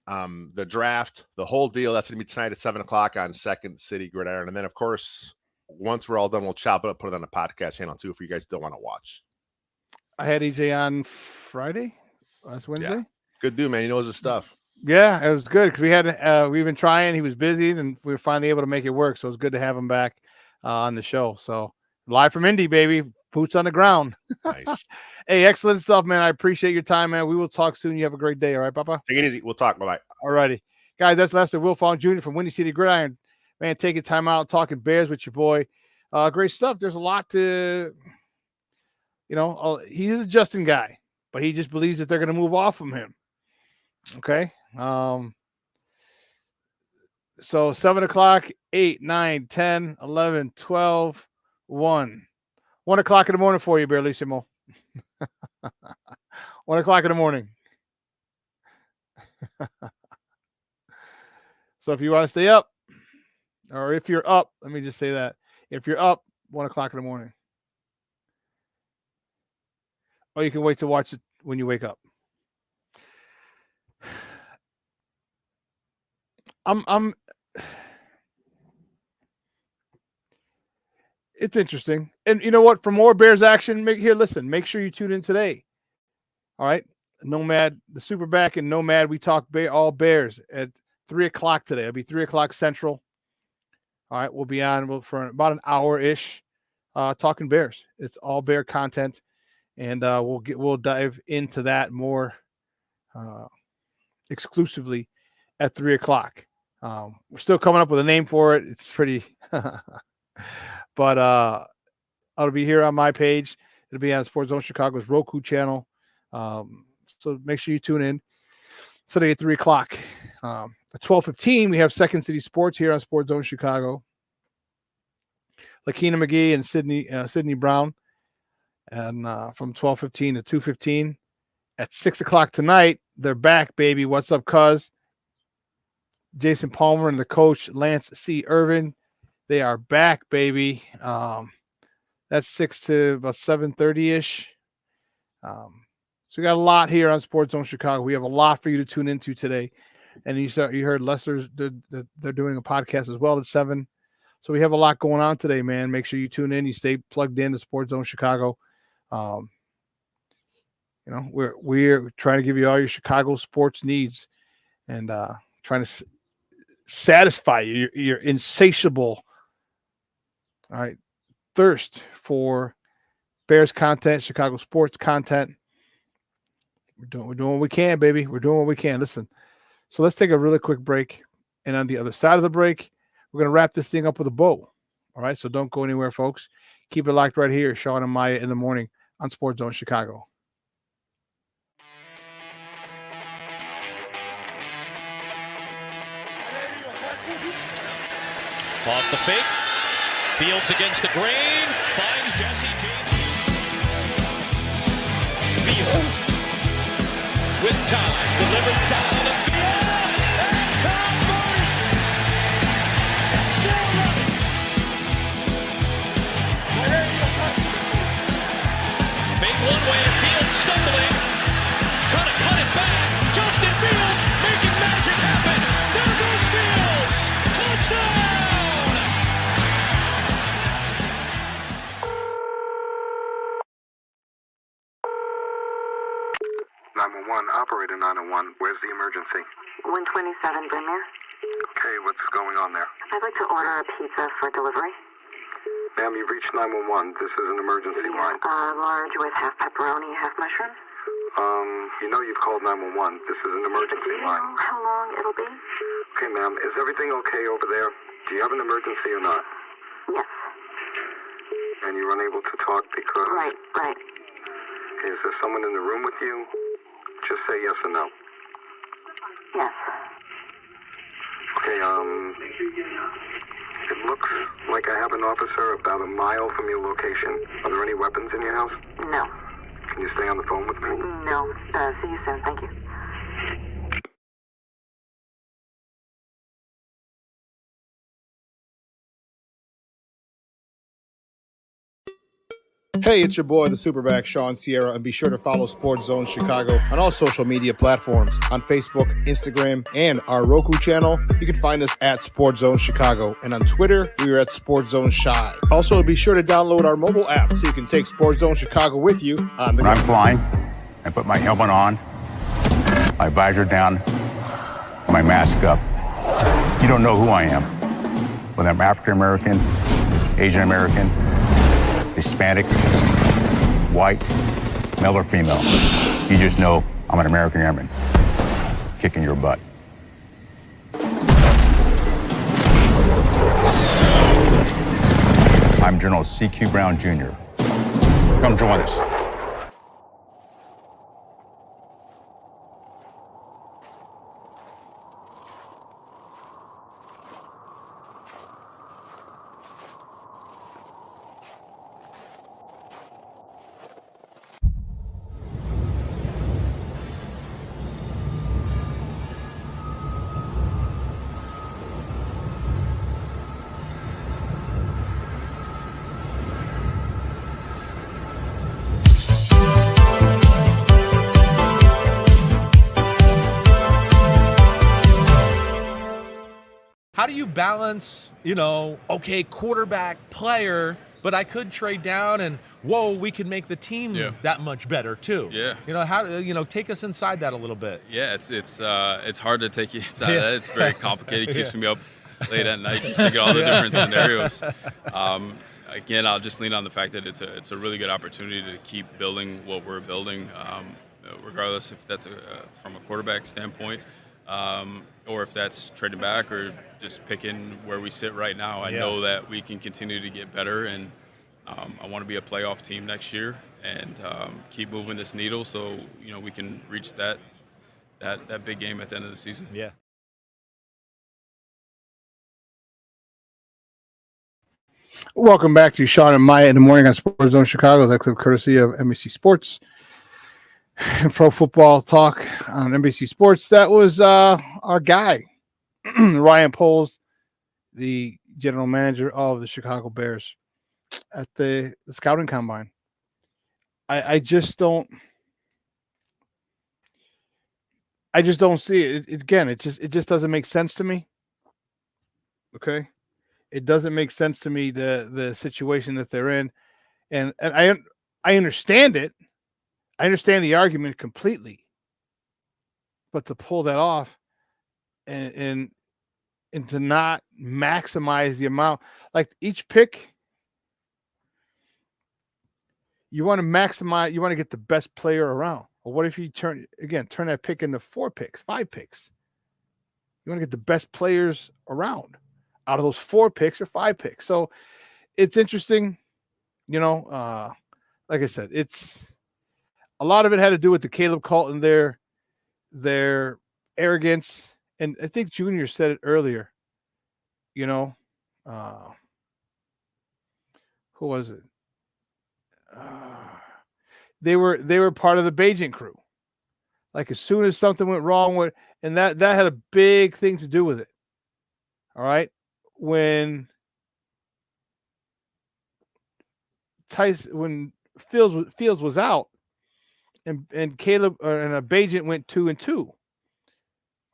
[SPEAKER 18] the draft, the whole deal. That's going to be tonight at 7 o'clock on Second City Gridiron. And then, of course, once we're all done, we'll chop it up, put it on the podcast channel too, if you guys don't want to watch.
[SPEAKER 5] I had EJ on Friday, last Wednesday.
[SPEAKER 18] Yeah. Good dude, man. He knows his stuff.
[SPEAKER 5] Yeah, it was good because we've been trying. He was busy, and we were finally able to make it work. So it was good to have him back on the show. So live from Indy, baby, boots on the ground.
[SPEAKER 18] Nice.
[SPEAKER 5] Hey, excellent stuff, man. I appreciate your time, man. We will talk soon. You have a great day. All right, Papa?
[SPEAKER 18] Take it easy. We'll talk. Bye-bye.
[SPEAKER 5] All righty. Guys, that's Lester Wilfong Jr. from Windy City Gridiron. Man, taking time out, talking Bears with your boy. Great stuff. There's a lot to, he is a Justin guy, but he just believes that they're going to move off from him. Okay. So 7 o'clock, 8, 9, 10, 11, 12, 1. 1 o'clock in the morning for you, Barlissimo. 1 o'clock in the morning. So if you want to stay up, or if you're up, let me just say that. If you're up, 1 o'clock in the morning. Or you can wait to watch it when you wake up. It's interesting. And you know what? For more Bears action, make sure you tune in today. All right. Nomad, the SuperBack and Nomad, we talk all Bears at 3 o'clock today. It'll be 3 o'clock Central. All right. We'll be on for about an hour-ish talking Bears. It's all Bear content. And we'll dive into that more exclusively at 3 o'clock. We're still coming up with a name for it. It's pretty, but it'll be here on my page. It'll be on Sports Zone Chicago's Roku channel. So make sure you tune in today at 3 o'clock. At 12:15, we have Second City Sports here on Sports Zone Chicago. Lakina McGee and Sydney Brown. And from 12:15 to 2:15 at 6 o'clock tonight, they're back, baby. What's up, cuz? Jason Palmer and the coach, Lance C. Irvin. They are back, baby. That's 6 to about 7:30-ish. So we got a lot here on Sports Zone Chicago. We have a lot for you to tune into today. And you heard Lester's, they're doing a podcast as well at 7. So we have a lot going on today, man. Make sure you tune in. You stay plugged in to Sports Zone Chicago. We're trying to give you all your Chicago sports needs and trying to satisfy your insatiable thirst for Bears content, Chicago sports content. We're doing what we can, baby. We're doing what we can. Listen, so let's take a really quick break. And on the other side of the break, we're going to wrap this thing up with a bow. All right, so don't go anywhere, folks. Keep it locked right here, Shawn and Maya in the morning on Sports Zone Chicago.
[SPEAKER 19] Off the fake. Fields against the grain. Finds Jesse James. Fields. With time. Delivers down the field. And Cowboys. Still running. Made one way. Fields stumbling. Trying to cut it back. Justin Fields making magic happen. There goes Fields. Touchdown.
[SPEAKER 20] 911, operator 901. Where's the emergency?
[SPEAKER 21] 127 Brynmere.
[SPEAKER 20] Okay, what's going on there?
[SPEAKER 21] I'd like to order a pizza for delivery.
[SPEAKER 20] Ma'am, you've reached 911. This is an emergency line.
[SPEAKER 21] Large with half pepperoni, half mushroom.
[SPEAKER 20] You know you've called 911. This is an emergency line.
[SPEAKER 21] Do you know how long it'll be?
[SPEAKER 20] Okay, ma'am, is everything okay over there? Do you have an emergency or not?
[SPEAKER 21] Yes.
[SPEAKER 20] And you're unable to talk because...
[SPEAKER 21] Right.
[SPEAKER 20] Is there someone in the room with you? Just say yes or no.
[SPEAKER 21] Yes.
[SPEAKER 20] Okay, it looks like I have an officer about a mile from your location. Are there any weapons in your house?
[SPEAKER 21] No.
[SPEAKER 20] Can you stay on the phone with me?
[SPEAKER 21] No. See you soon. Thank you.
[SPEAKER 5] Hey, it's your boy, the SuperBack, Shawn Sierra, and be sure to follow Sports Zone Chicago on all social media platforms, on Facebook, Instagram, and our Roku channel. You can find us at Sports Zone Chicago, and on Twitter, we are at Sports Zone Shy. Also, be sure to download our mobile app so you can take Sports Zone Chicago with you on the
[SPEAKER 1] When I'm flying, I put my helmet on, my visor down, my mask up. You don't know who I am, whether I'm African American, Asian American, Hispanic, white, male or female. You just know I'm an American airman kicking your butt. I'm General C.Q. Brown Jr. Come join us.
[SPEAKER 22] How do you balance, okay, quarterback, player, but I could trade down and, whoa, we could make the team that much better too.
[SPEAKER 17] Yeah.
[SPEAKER 22] How take us inside that a little bit.
[SPEAKER 17] Yeah, it's hard to take you inside that. It's very complicated. It keeps me up late at night just thinking all the different scenarios. Again, I'll just lean on the fact that it's a really good opportunity to keep building what we're building, regardless if that's from a quarterback standpoint. Or if that's trading back or just picking where we sit right now. I know that we can continue to get better, and I want to be a playoff team next year and keep moving this needle so we can reach that big game at the end of the season.
[SPEAKER 22] Yeah.
[SPEAKER 5] Welcome back to Shawn and Maya in the morning on Sports Zone Chicago. That's courtesy of NBC Sports and Pro Football Talk on NBC Sports. That was our guy, RyanPoles, the general manager of the Chicago Bears, at the scouting combine. I just don't see it. Again, it just doesn't make sense to me. Okay. It doesn't make sense to me, the situation that they're in. And I understand it. I understand the argument completely. But to pull that off and to not maximize the amount, like each pick, you want to maximize, you want to get the best player around. Well, what if you turn that pick into 4 picks, 5 picks? You want to get the best players around out of those 4 picks or 5 picks. So it's interesting, like I said, it's a lot of it had to do with the Caleb Colton, their arrogance. And I think Junior said it earlier, who was it? They were part of the Bajent crew. Like as soon as something went wrong and that had a big thing to do with it. All right. When Fields was out and Caleb and Bajent went 2-2.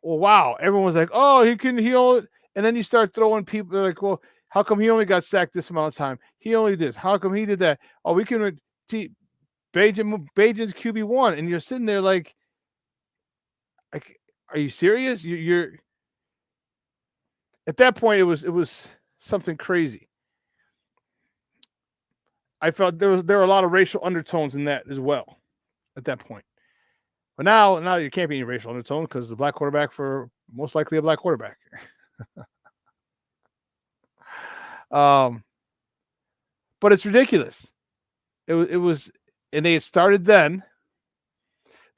[SPEAKER 5] Well, wow. Everyone was like, oh, he only, and then you start throwing people. They're like, well, how come he only got sacked this amount of time? He only did this. How come he did that? Oh, we can Bajent's QB1, and you're sitting there like, are you serious? You're at that point. It was something crazy. I felt there were a lot of racial undertones in that as well at that point. But now you can't be any racial undertones because the black quarterback for most likely a black quarterback. But it's ridiculous. It was And they had started then.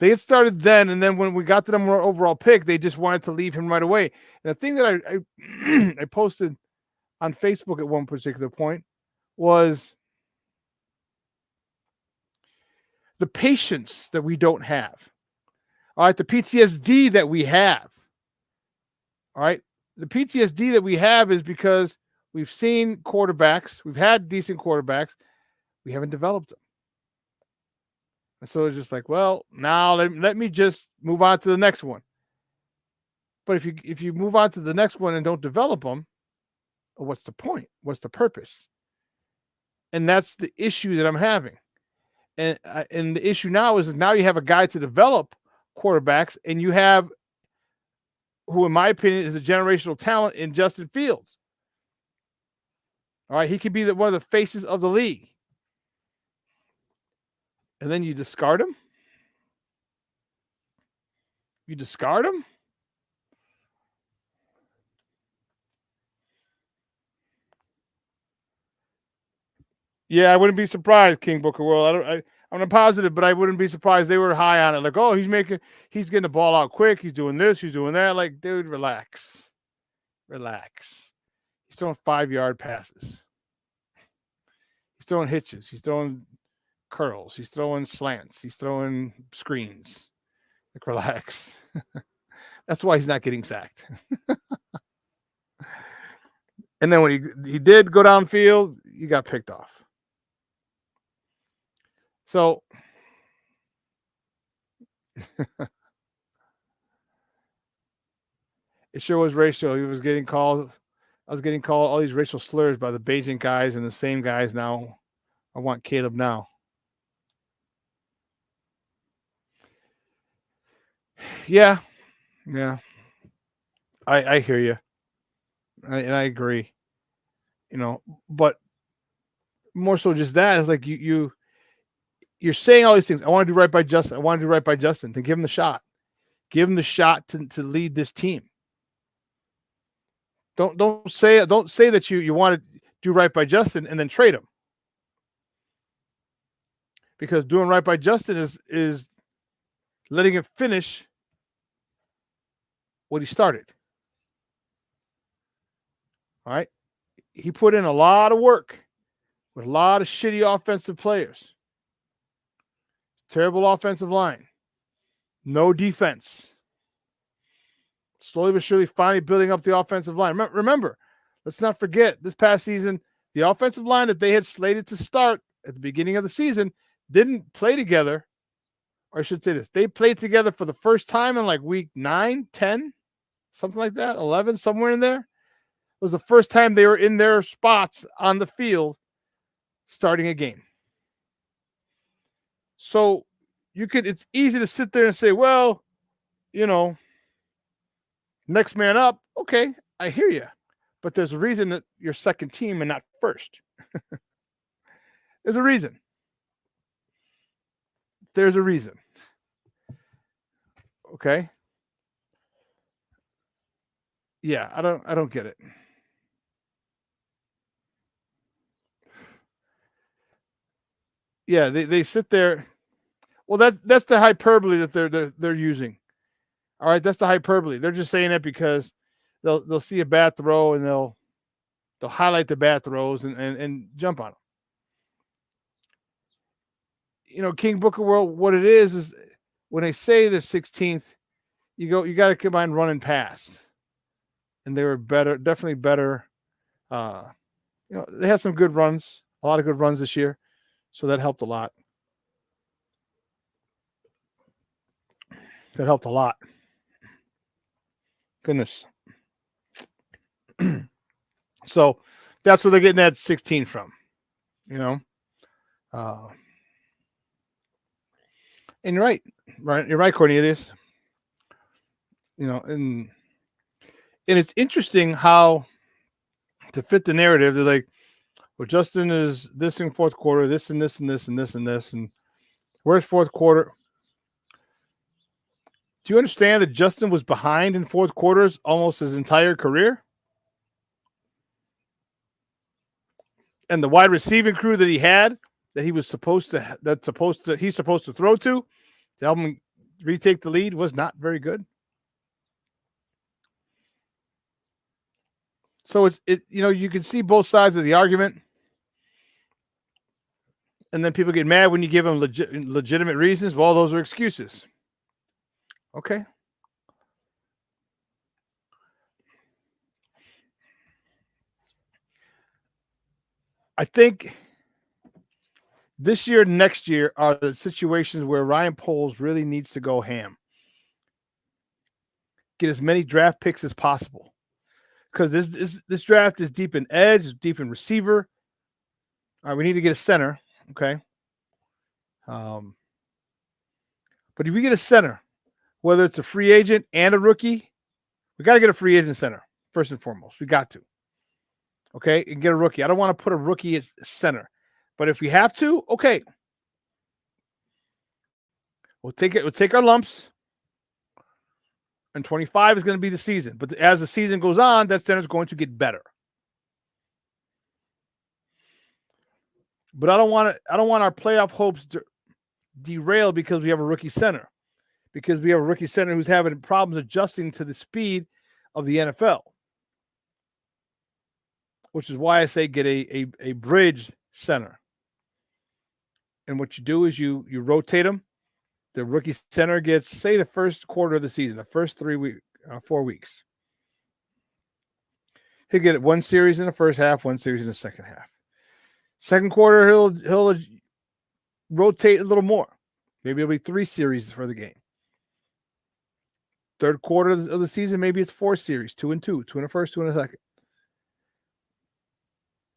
[SPEAKER 5] And then when we got to the number 1 overall pick, they just wanted to leave him right away. And the thing that I I posted on Facebook at one particular point was the patience that we don't have. All right, the PTSD that we have. All right, the PTSD that we have is because we've seen quarterbacks, we've had decent quarterbacks, we haven't developed them. And so it's just like, well, now let me just move on to the next one. But if you move on to the next one and don't develop them, what's the point? What's the purpose? And that's the issue that I'm having. And the issue now is now you have a guy to develop quarterbacks, and you have who, in my opinion, is a generational talent in Justin Fields. All right, he could be one of the faces of the league. And then you discard him? You discard him? Yeah, I wouldn't be surprised, King Booker World. I'm not positive, but I wouldn't be surprised they were high on it. Like, oh, he's getting the ball out quick. He's doing this, he's doing that. Like, dude, relax. Relax. He's throwing 5-yard passes. He's throwing hitches. He's throwing curls. He's throwing slants. He's throwing screens. Like, relax. That's why he's not getting sacked. And then when he did go downfield, he got picked off. So it sure was racial. He was getting called. I was getting called all these racial slurs by the Beijing guys, and the same guys now. I want Caleb now. Yeah. I hear you, and I agree. But more so just that is like you're saying all these things. I want to do right by Justin. I want to do right by Justin. Then give him the shot. Give him the shot to lead this team. Don't say that you want to do right by Justin and then trade him. Because doing right by Justin is letting him finish what he started. All right. He put in a lot of work with a lot of shitty offensive players. Terrible offensive line. No defense. Slowly but surely finally building up the offensive line. Remember, let's not forget this past season, the offensive line that they had slated to start at the beginning of the season didn't play together. Or I should say this. They played together for the first time in like week 9, 10, something like that, 11, somewhere in there. It was the first time they were in their spots on the field starting a game. So it's easy to sit there and say, well, next man up. Okay, I hear you. But there's a reason that you're second team and not first. There's a reason. There's a reason. Okay? Yeah, I don't get it. Yeah, they sit there. Well, that's the hyperbole that they're using. All right, that's the hyperbole. They're just saying that because they'll see a bad throw and they'll highlight the bad throws and jump on them. King Booker World, what it is when they say the 16th, you got to combine run and pass, and they were better, definitely better. They had some good runs, a lot of good runs this year, so that helped a lot. That helped a lot. Goodness. So that's where they're getting that 16 from, And you're right. You're right, Cornelius. And it's interesting how to fit the narrative. They're like, well, Justin is this in fourth quarter, this and this and this and this and this, and where's fourth quarter? Do you understand that Justin was behind in fourth quarters almost his entire career? And the wide receiving crew that he had that he's supposed to throw to help him retake the lead was not very good. So you can see both sides of the argument. And then people get mad when you give them legitimate reasons. Well, those are excuses. Okay. I think this year, next year are the situations where RyanPoles really needs to go ham. Get as many draft picks as possible. Because this draft is deep in edge, deep in receiver. All right, we need to get a center. Okay. But if we get a center, whether it's a free agent and a rookie, we got to get a free agent center first and foremost. We got to. Okay, and get a rookie. I don't want to put a rookie at center, but if we have to, okay, we'll take it. We'll take our lumps. And 25 is going to be the season, but as the season goes on, that center is going to get better. But I don't want our playoff hopes derailed because we have a rookie center, because we have a rookie center who's having problems adjusting to the speed of the NFL. Which is why I say get a bridge center. And what you do is you rotate them. The rookie center gets, say, the first quarter of the season, the first 4 weeks. He'll get one series in the first half, one series in the second half. Second quarter, he'll rotate a little more. Maybe it'll be 3 series for the game. Third quarter of the season, maybe it's 4 series, 2 and 2, 2 in the first, 2 in the second.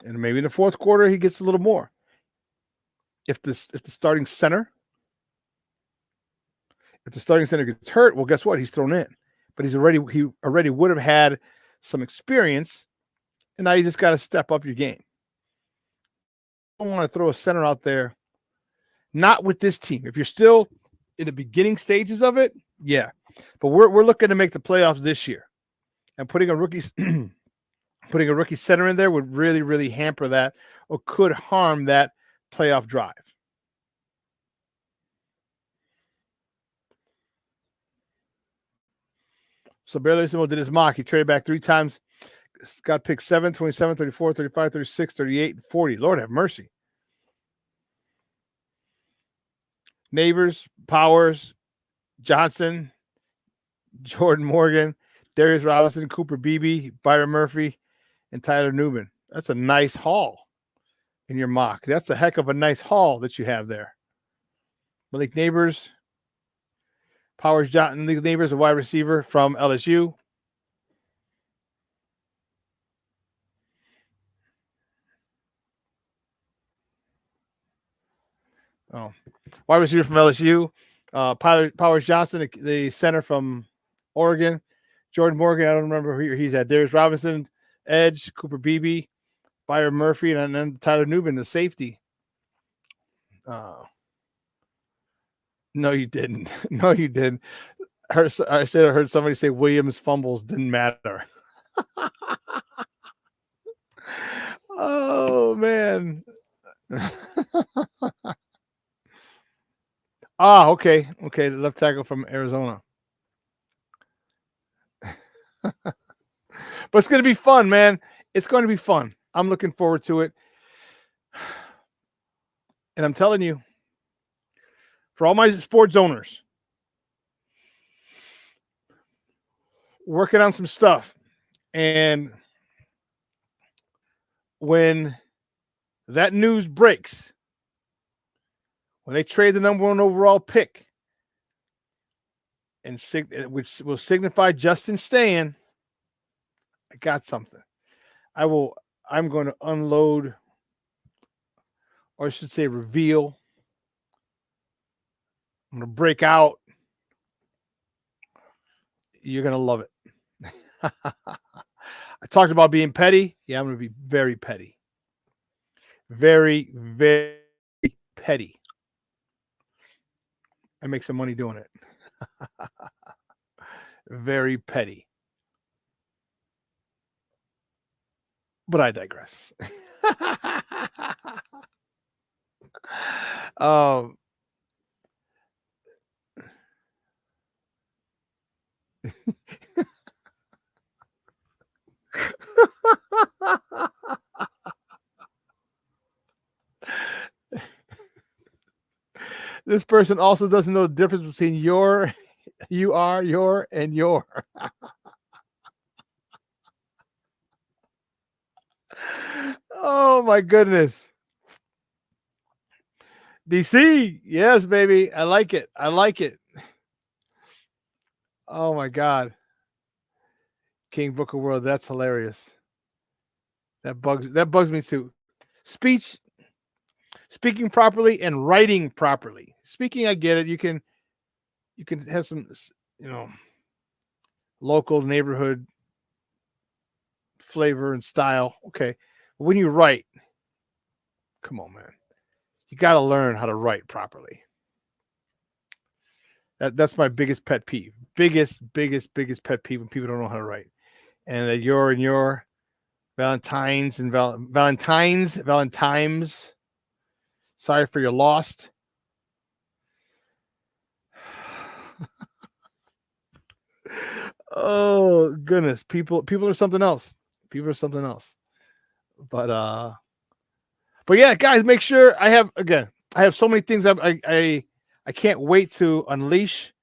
[SPEAKER 5] And maybe in the fourth quarter, he gets a little more. If the starting center gets hurt, well, guess what? He's thrown in. But he already would have had some experience, and now you just got to step up your game. I don't want to throw a center out there, not with this team. If you're still in the beginning stages of it, yeah. But we're looking to make the playoffs this year, and putting a rookie center in there would really, really hamper that, or could harm that playoff drive. So Barely Simple did his mock. He traded back 3 times, got picked 7, 27, 34, 35, 36, 38, and 40. Lord have mercy. Neighbors, Powers, Johnson, Jordan Morgan, Darius Robinson, Cooper Beebe, Byron Murphy, and Tyler Newman. That's a nice haul in your mock. That's a heck of a nice haul that you have there. Malik Neighbors, Powers Johnson, Malik Neighbors, a wide receiver from LSU. Oh, wide receiver from LSU. Powers Johnson, the center from Oregon. Jordan Morgan, I don't remember who he's at. Darius Robinson, edge. Cooper Beebe, Byron Murphy, and then Tyler Newman, the safety. No, you didn't. No, you didn't. I heard somebody say Williams fumbles didn't matter. Oh, man. Okay. Okay, the left tackle from Arizona. But it's going to be fun, man. It's going to be fun. I'm looking forward to it. And I'm telling you, for all my sports owners, working on some stuff. And when that news breaks, when they trade the number 1 overall pick, and which will signify Justin staying, I got something. I'm going to unload, or I should say reveal. I'm going to break out. You're going to love it. I talked about being petty. Yeah, I'm going to be very petty. Very, very petty. I make some money doing it. Very petty. But I digress. Um, this person also doesn't know the difference between your, you are, your, and your. Oh my goodness. DC, yes, baby. I like it. I like it. Oh my God. King Book of World, that's hilarious. That bugs me too. Speaking properly and writing properly. Speaking, I get it. You can have some, local neighborhood flavor and style. Okay. But when you write, come on, man. You got to learn how to write properly. That's my biggest pet peeve. Biggest pet peeve when people don't know how to write. And your Valentine's and Valentine's. Sorry for your lost. Oh goodness, people are something else. People are something else. But yeah, guys, make sure I have so many things I can't wait to unleash,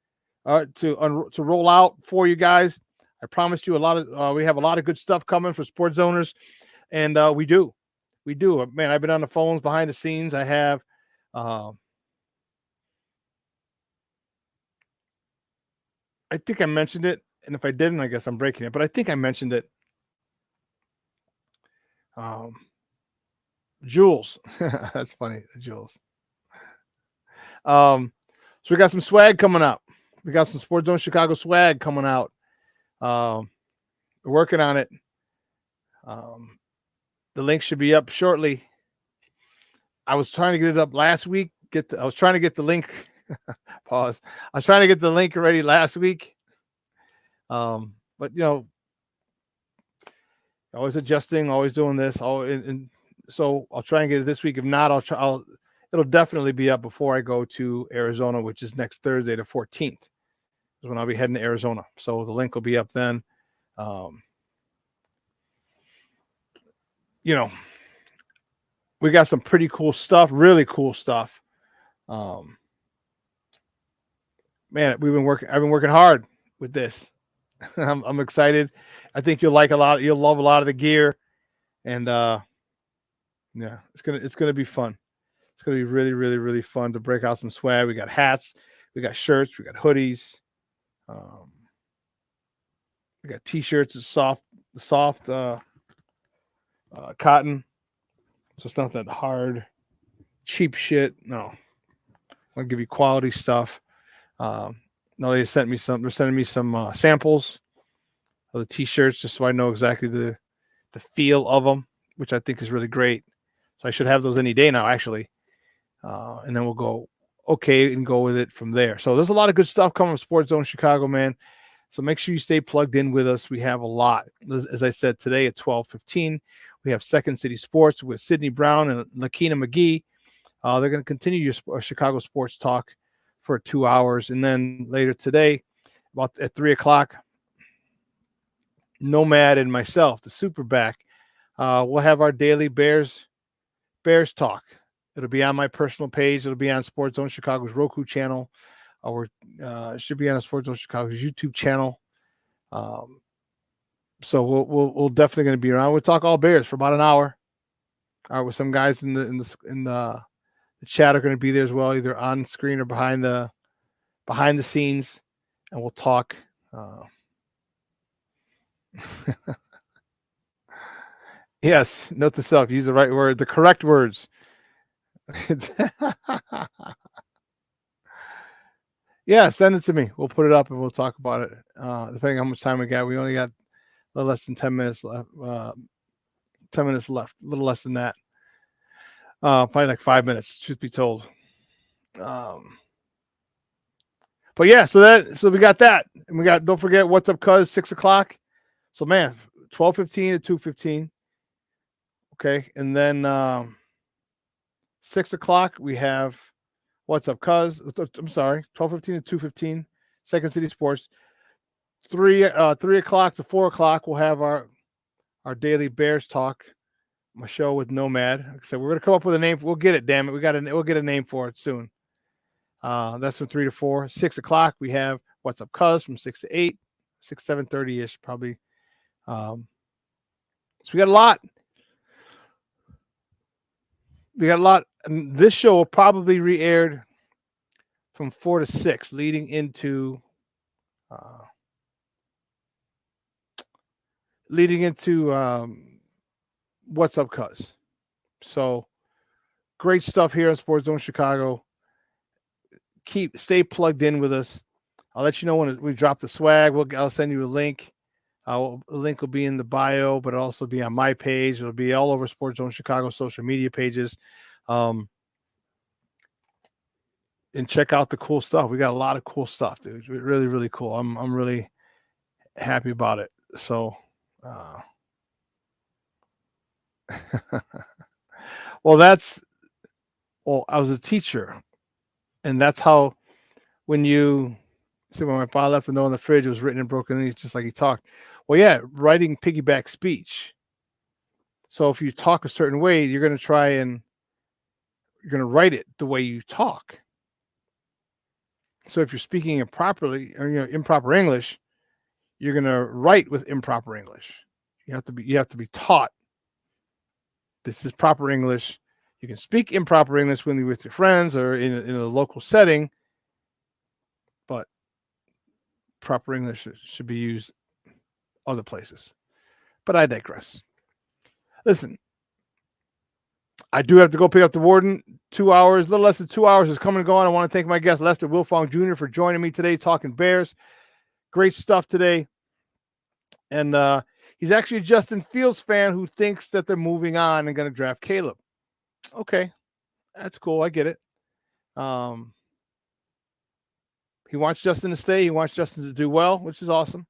[SPEAKER 5] to roll out for you guys. I promised you a lot of we have a lot of good stuff coming for sports owners, and we do. Man, I've been on the phones behind the scenes. I have I think I mentioned it, and if I didn't, I guess I'm breaking it, but I think I mentioned it. Jules. That's funny, Jules. So we got some swag coming up. We got some Sports Zone Chicago swag coming out. We're working on it. The link should be up shortly. I was trying to get it up last week. I was trying to get the link. Pause. I was trying to get the link ready last week. But always adjusting, always doing this. And so I'll try and get it this week. If not, it'll definitely be up before I go to Arizona, which is next Thursday, the 14th, is when I'll be heading to Arizona. So the link will be up then. We got some pretty cool stuff, really cool stuff. Man, I've been working hard with this. I'm excited. I think you'll love a lot of the gear, and yeah, it's gonna be fun. It's gonna be really, really, really fun to break out some swag. We got hats, we got shirts, we got hoodies, we got t-shirts. It's soft cotton, so it's not that hard, cheap shit. No, I'll give you quality stuff. No, they're sending me some samples of the t-shirts just so I know exactly the feel of them, which I think is really great. So I should have those any day now, actually. And then we'll go and go with it from there. So there's a lot of good stuff coming from Sports Zone Chicago, man. So make sure you stay plugged in with us. We have a lot. As I said, today at 12:15, we have Second City Sports with Sidney Brown and Lakina McGee. They're going to continue your Chicago sports talk for 2 hours. And then later today, about at 3 o'clock, Nomad and myself, the SuperBack, we'll have our daily Bears talk. It'll be on my personal page. It'll be on Sports Zone Chicago's Roku channel, or it should be on Sports Zone Chicago's YouTube channel. So we'll definitely going to be around. We'll talk all Bears for about an hour. With some guys in the chat are going to be there as well, either on screen or behind the scenes, and we'll talk. Yes, note to self: use the right word, the correct words. Yeah, send it to me. We'll put it up and we'll talk about it. Depending on how much time we got, we only got a little less than 10 minutes left. 10 minutes left, a little less than that. Probably like 5 minutes, truth be told. But yeah, so we got that, and don't forget What's Up Cuz 6 o'clock. So man, 12:15 to 2:15. Okay, and then 6 o'clock, we have What's Up, Cuz. I'm sorry, 12:15 to 2:15, Second City Sports. 3 o'clock to 4 o'clock, we'll have our daily Bears talk. My show with Nomad. Like I said, we're gonna come up with a name. We'll get it. Damn it, we'll get a name for it soon. That's from 3 to 4. 6 o'clock, we have What's Up, Cuz from 6 to 8, 7:30 ish probably. So we got a lot. And this show will probably re-aired from 4 to 6, leading into What's Up, Cuz. So great stuff here on Sports Zone Chicago. Stay plugged in with us. I'll let you know when we drop the swag. I'll send you a link. The link will be in the bio, but it'll also be on my page. It'll be all over Sports Zone Chicago social media pages. And check out the cool stuff. We got a lot of cool stuff, dude. Really, really cool. I'm really happy about it. So, I was a teacher, and that's how when my father left a note on the fridge, it was written in broken English, just like he talked. Well, yeah, writing piggyback speech. So if you talk a certain way, you're going to write it the way you talk. So if you're speaking improperly or improper English, you're going to write with improper English. You have to be taught. This is proper English. You can speak improper English when you're with your friends or in a local setting, but proper English should be used other places. But I digress. Listen, I do have to go pick up the warden. 2 hours, a little less than 2 hours is coming and going. I want to thank my guest, Lester Wilfong Jr., for joining me today, talking Bears. Great stuff today. And he's actually a Justin Fields fan who thinks that they're moving on and going to draft Caleb. Okay, that's cool. I get it. He wants Justin to stay. He wants Justin to do well, which is awesome.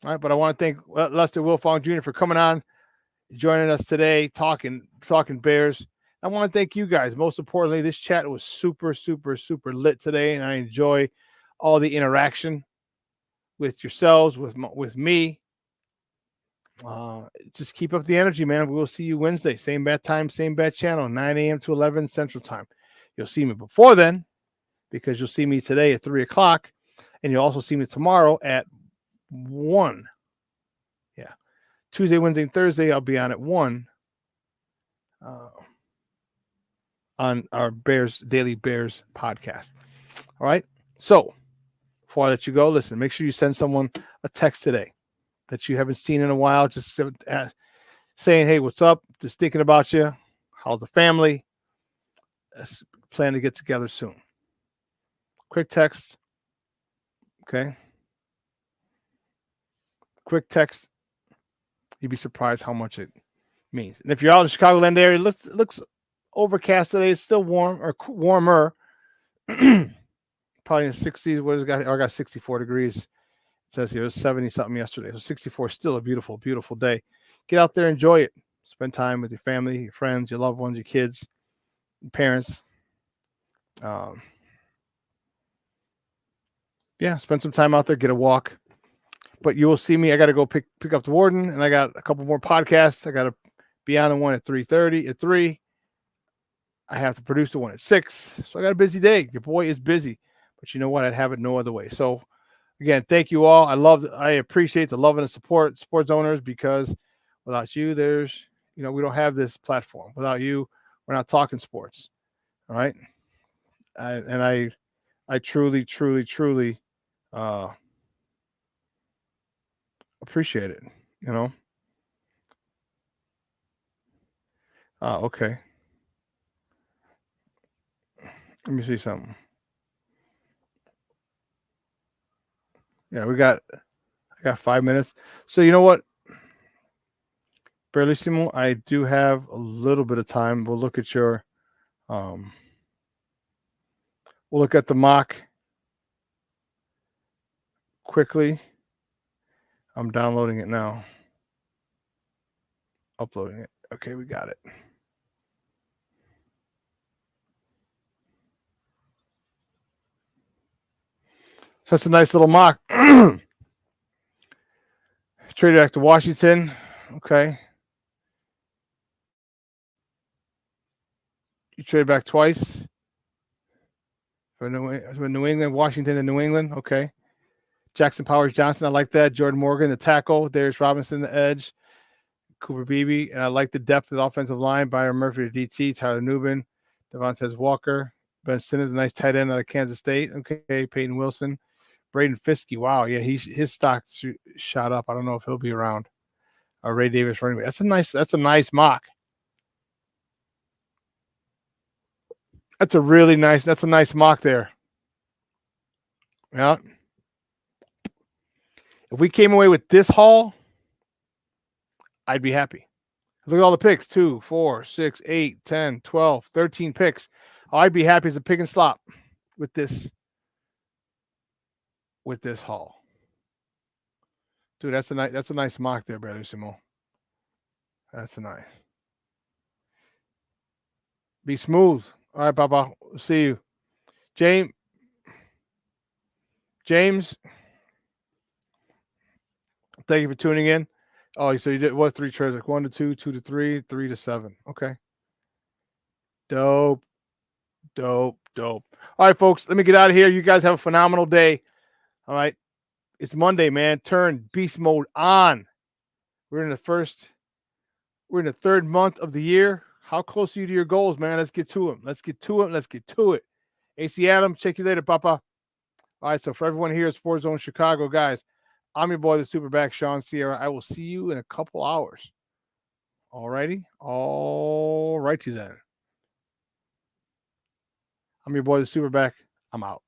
[SPEAKER 5] All right, but I want to thank Lester Wilfong Jr. for coming on, joining us today, talking Bears. I want to thank you guys. Most importantly, this chat was super, super, super lit today, and I enjoy all the interaction with yourselves, with me. Just keep up the energy, man. We will see you Wednesday. Same bat time, same bat channel, 9 a.m. to 11 Central Time. You'll see me before then because you'll see me today at 3 o'clock, and you'll also see me tomorrow at 1. Yeah. Tuesday, Wednesday, and Thursday, I'll be on at 1 on our Daily Bears podcast. All right? So, before I let you go, listen, make sure you send someone a text today that you haven't seen in a while, just saying, hey, what's up? Just thinking about you. How's the family? Plan to get together soon. Quick text. Okay. Quick text. You'd be surprised how much it means. And if you're out in the Chicagoland area, it looks overcast today. It's still warm or warmer. Probably in the 60s. What has it got? I got 64 degrees. It says here it was 70 something yesterday. So 64 is still a beautiful, beautiful day. Get out there, enjoy it. Spend time with your family, your friends, your loved ones, your kids, your parents. Yeah, spend some time out there, get a walk. But you will see me. I got to go pick up the warden, and I got a couple more podcasts. I got to be on the one at 3:30. At 3, I have to produce the one at 6. So I got a busy day. Your boy is busy, but you know what? I'd have it no other way. So again, thank you all. I appreciate the love and the support, sports owners, because without you, we don't have this platform. Without you, we're not talking sports. All right. I truly, truly, truly appreciate it. Okay. Let me see something. Yeah, I got 5 minutes. So you know what? Barelissimo, I do have a little bit of time. We'll look at we'll look at the mock quickly. I'm downloading it now. Uploading it. Okay, we got it. So that's a nice little mock. Traded back to Washington. Okay. You traded back twice. For New England, Washington, and New England. Okay. Jackson Powers Johnson. I like that. Jordan Morgan, the tackle. Darius Robinson, the edge. Cooper Beebe. And I like the depth of the offensive line. Byron Murphy, the DT. Tyler Nubin. Devontae Walker. Ben Simmons, a nice tight end out of Kansas State. Okay. Peyton Wilson. Braden Fiske. Wow. Yeah, his stock shot up. I don't know if he'll be around. Ray Davis running back. That's a nice mock. That's a nice mock there. Yeah. If we came away with this haul, I'd be happy. Look at all the picks. 2, 4, 6, 8, 10, 12, 13 picks. Oh, I'd be happy as a pig and slop with this haul. Dude, that's a nice mock there, brother Simo. That's a nice. Be smooth. All right, Papa. We'll see you. James, thank you for tuning in. Oh, so you did was 3 trades, like 1 to 2, 2 to 3, 3 to 7. Okay. Dope. All right, folks, let me get out of here. You guys have a phenomenal day. All right. It's Monday, man. Turn beast mode on. We're in the third month of the year. How close are you to your goals, man? Let's get to them. Let's get to it. AC Adam, check you later, Papa. All right, so for everyone here at Sports Zone Chicago, guys, I'm your boy, the SuperBack, Shawn Sierra. I will see you in a couple hours. All righty? All righty then. I'm your boy, the SuperBack. I'm out.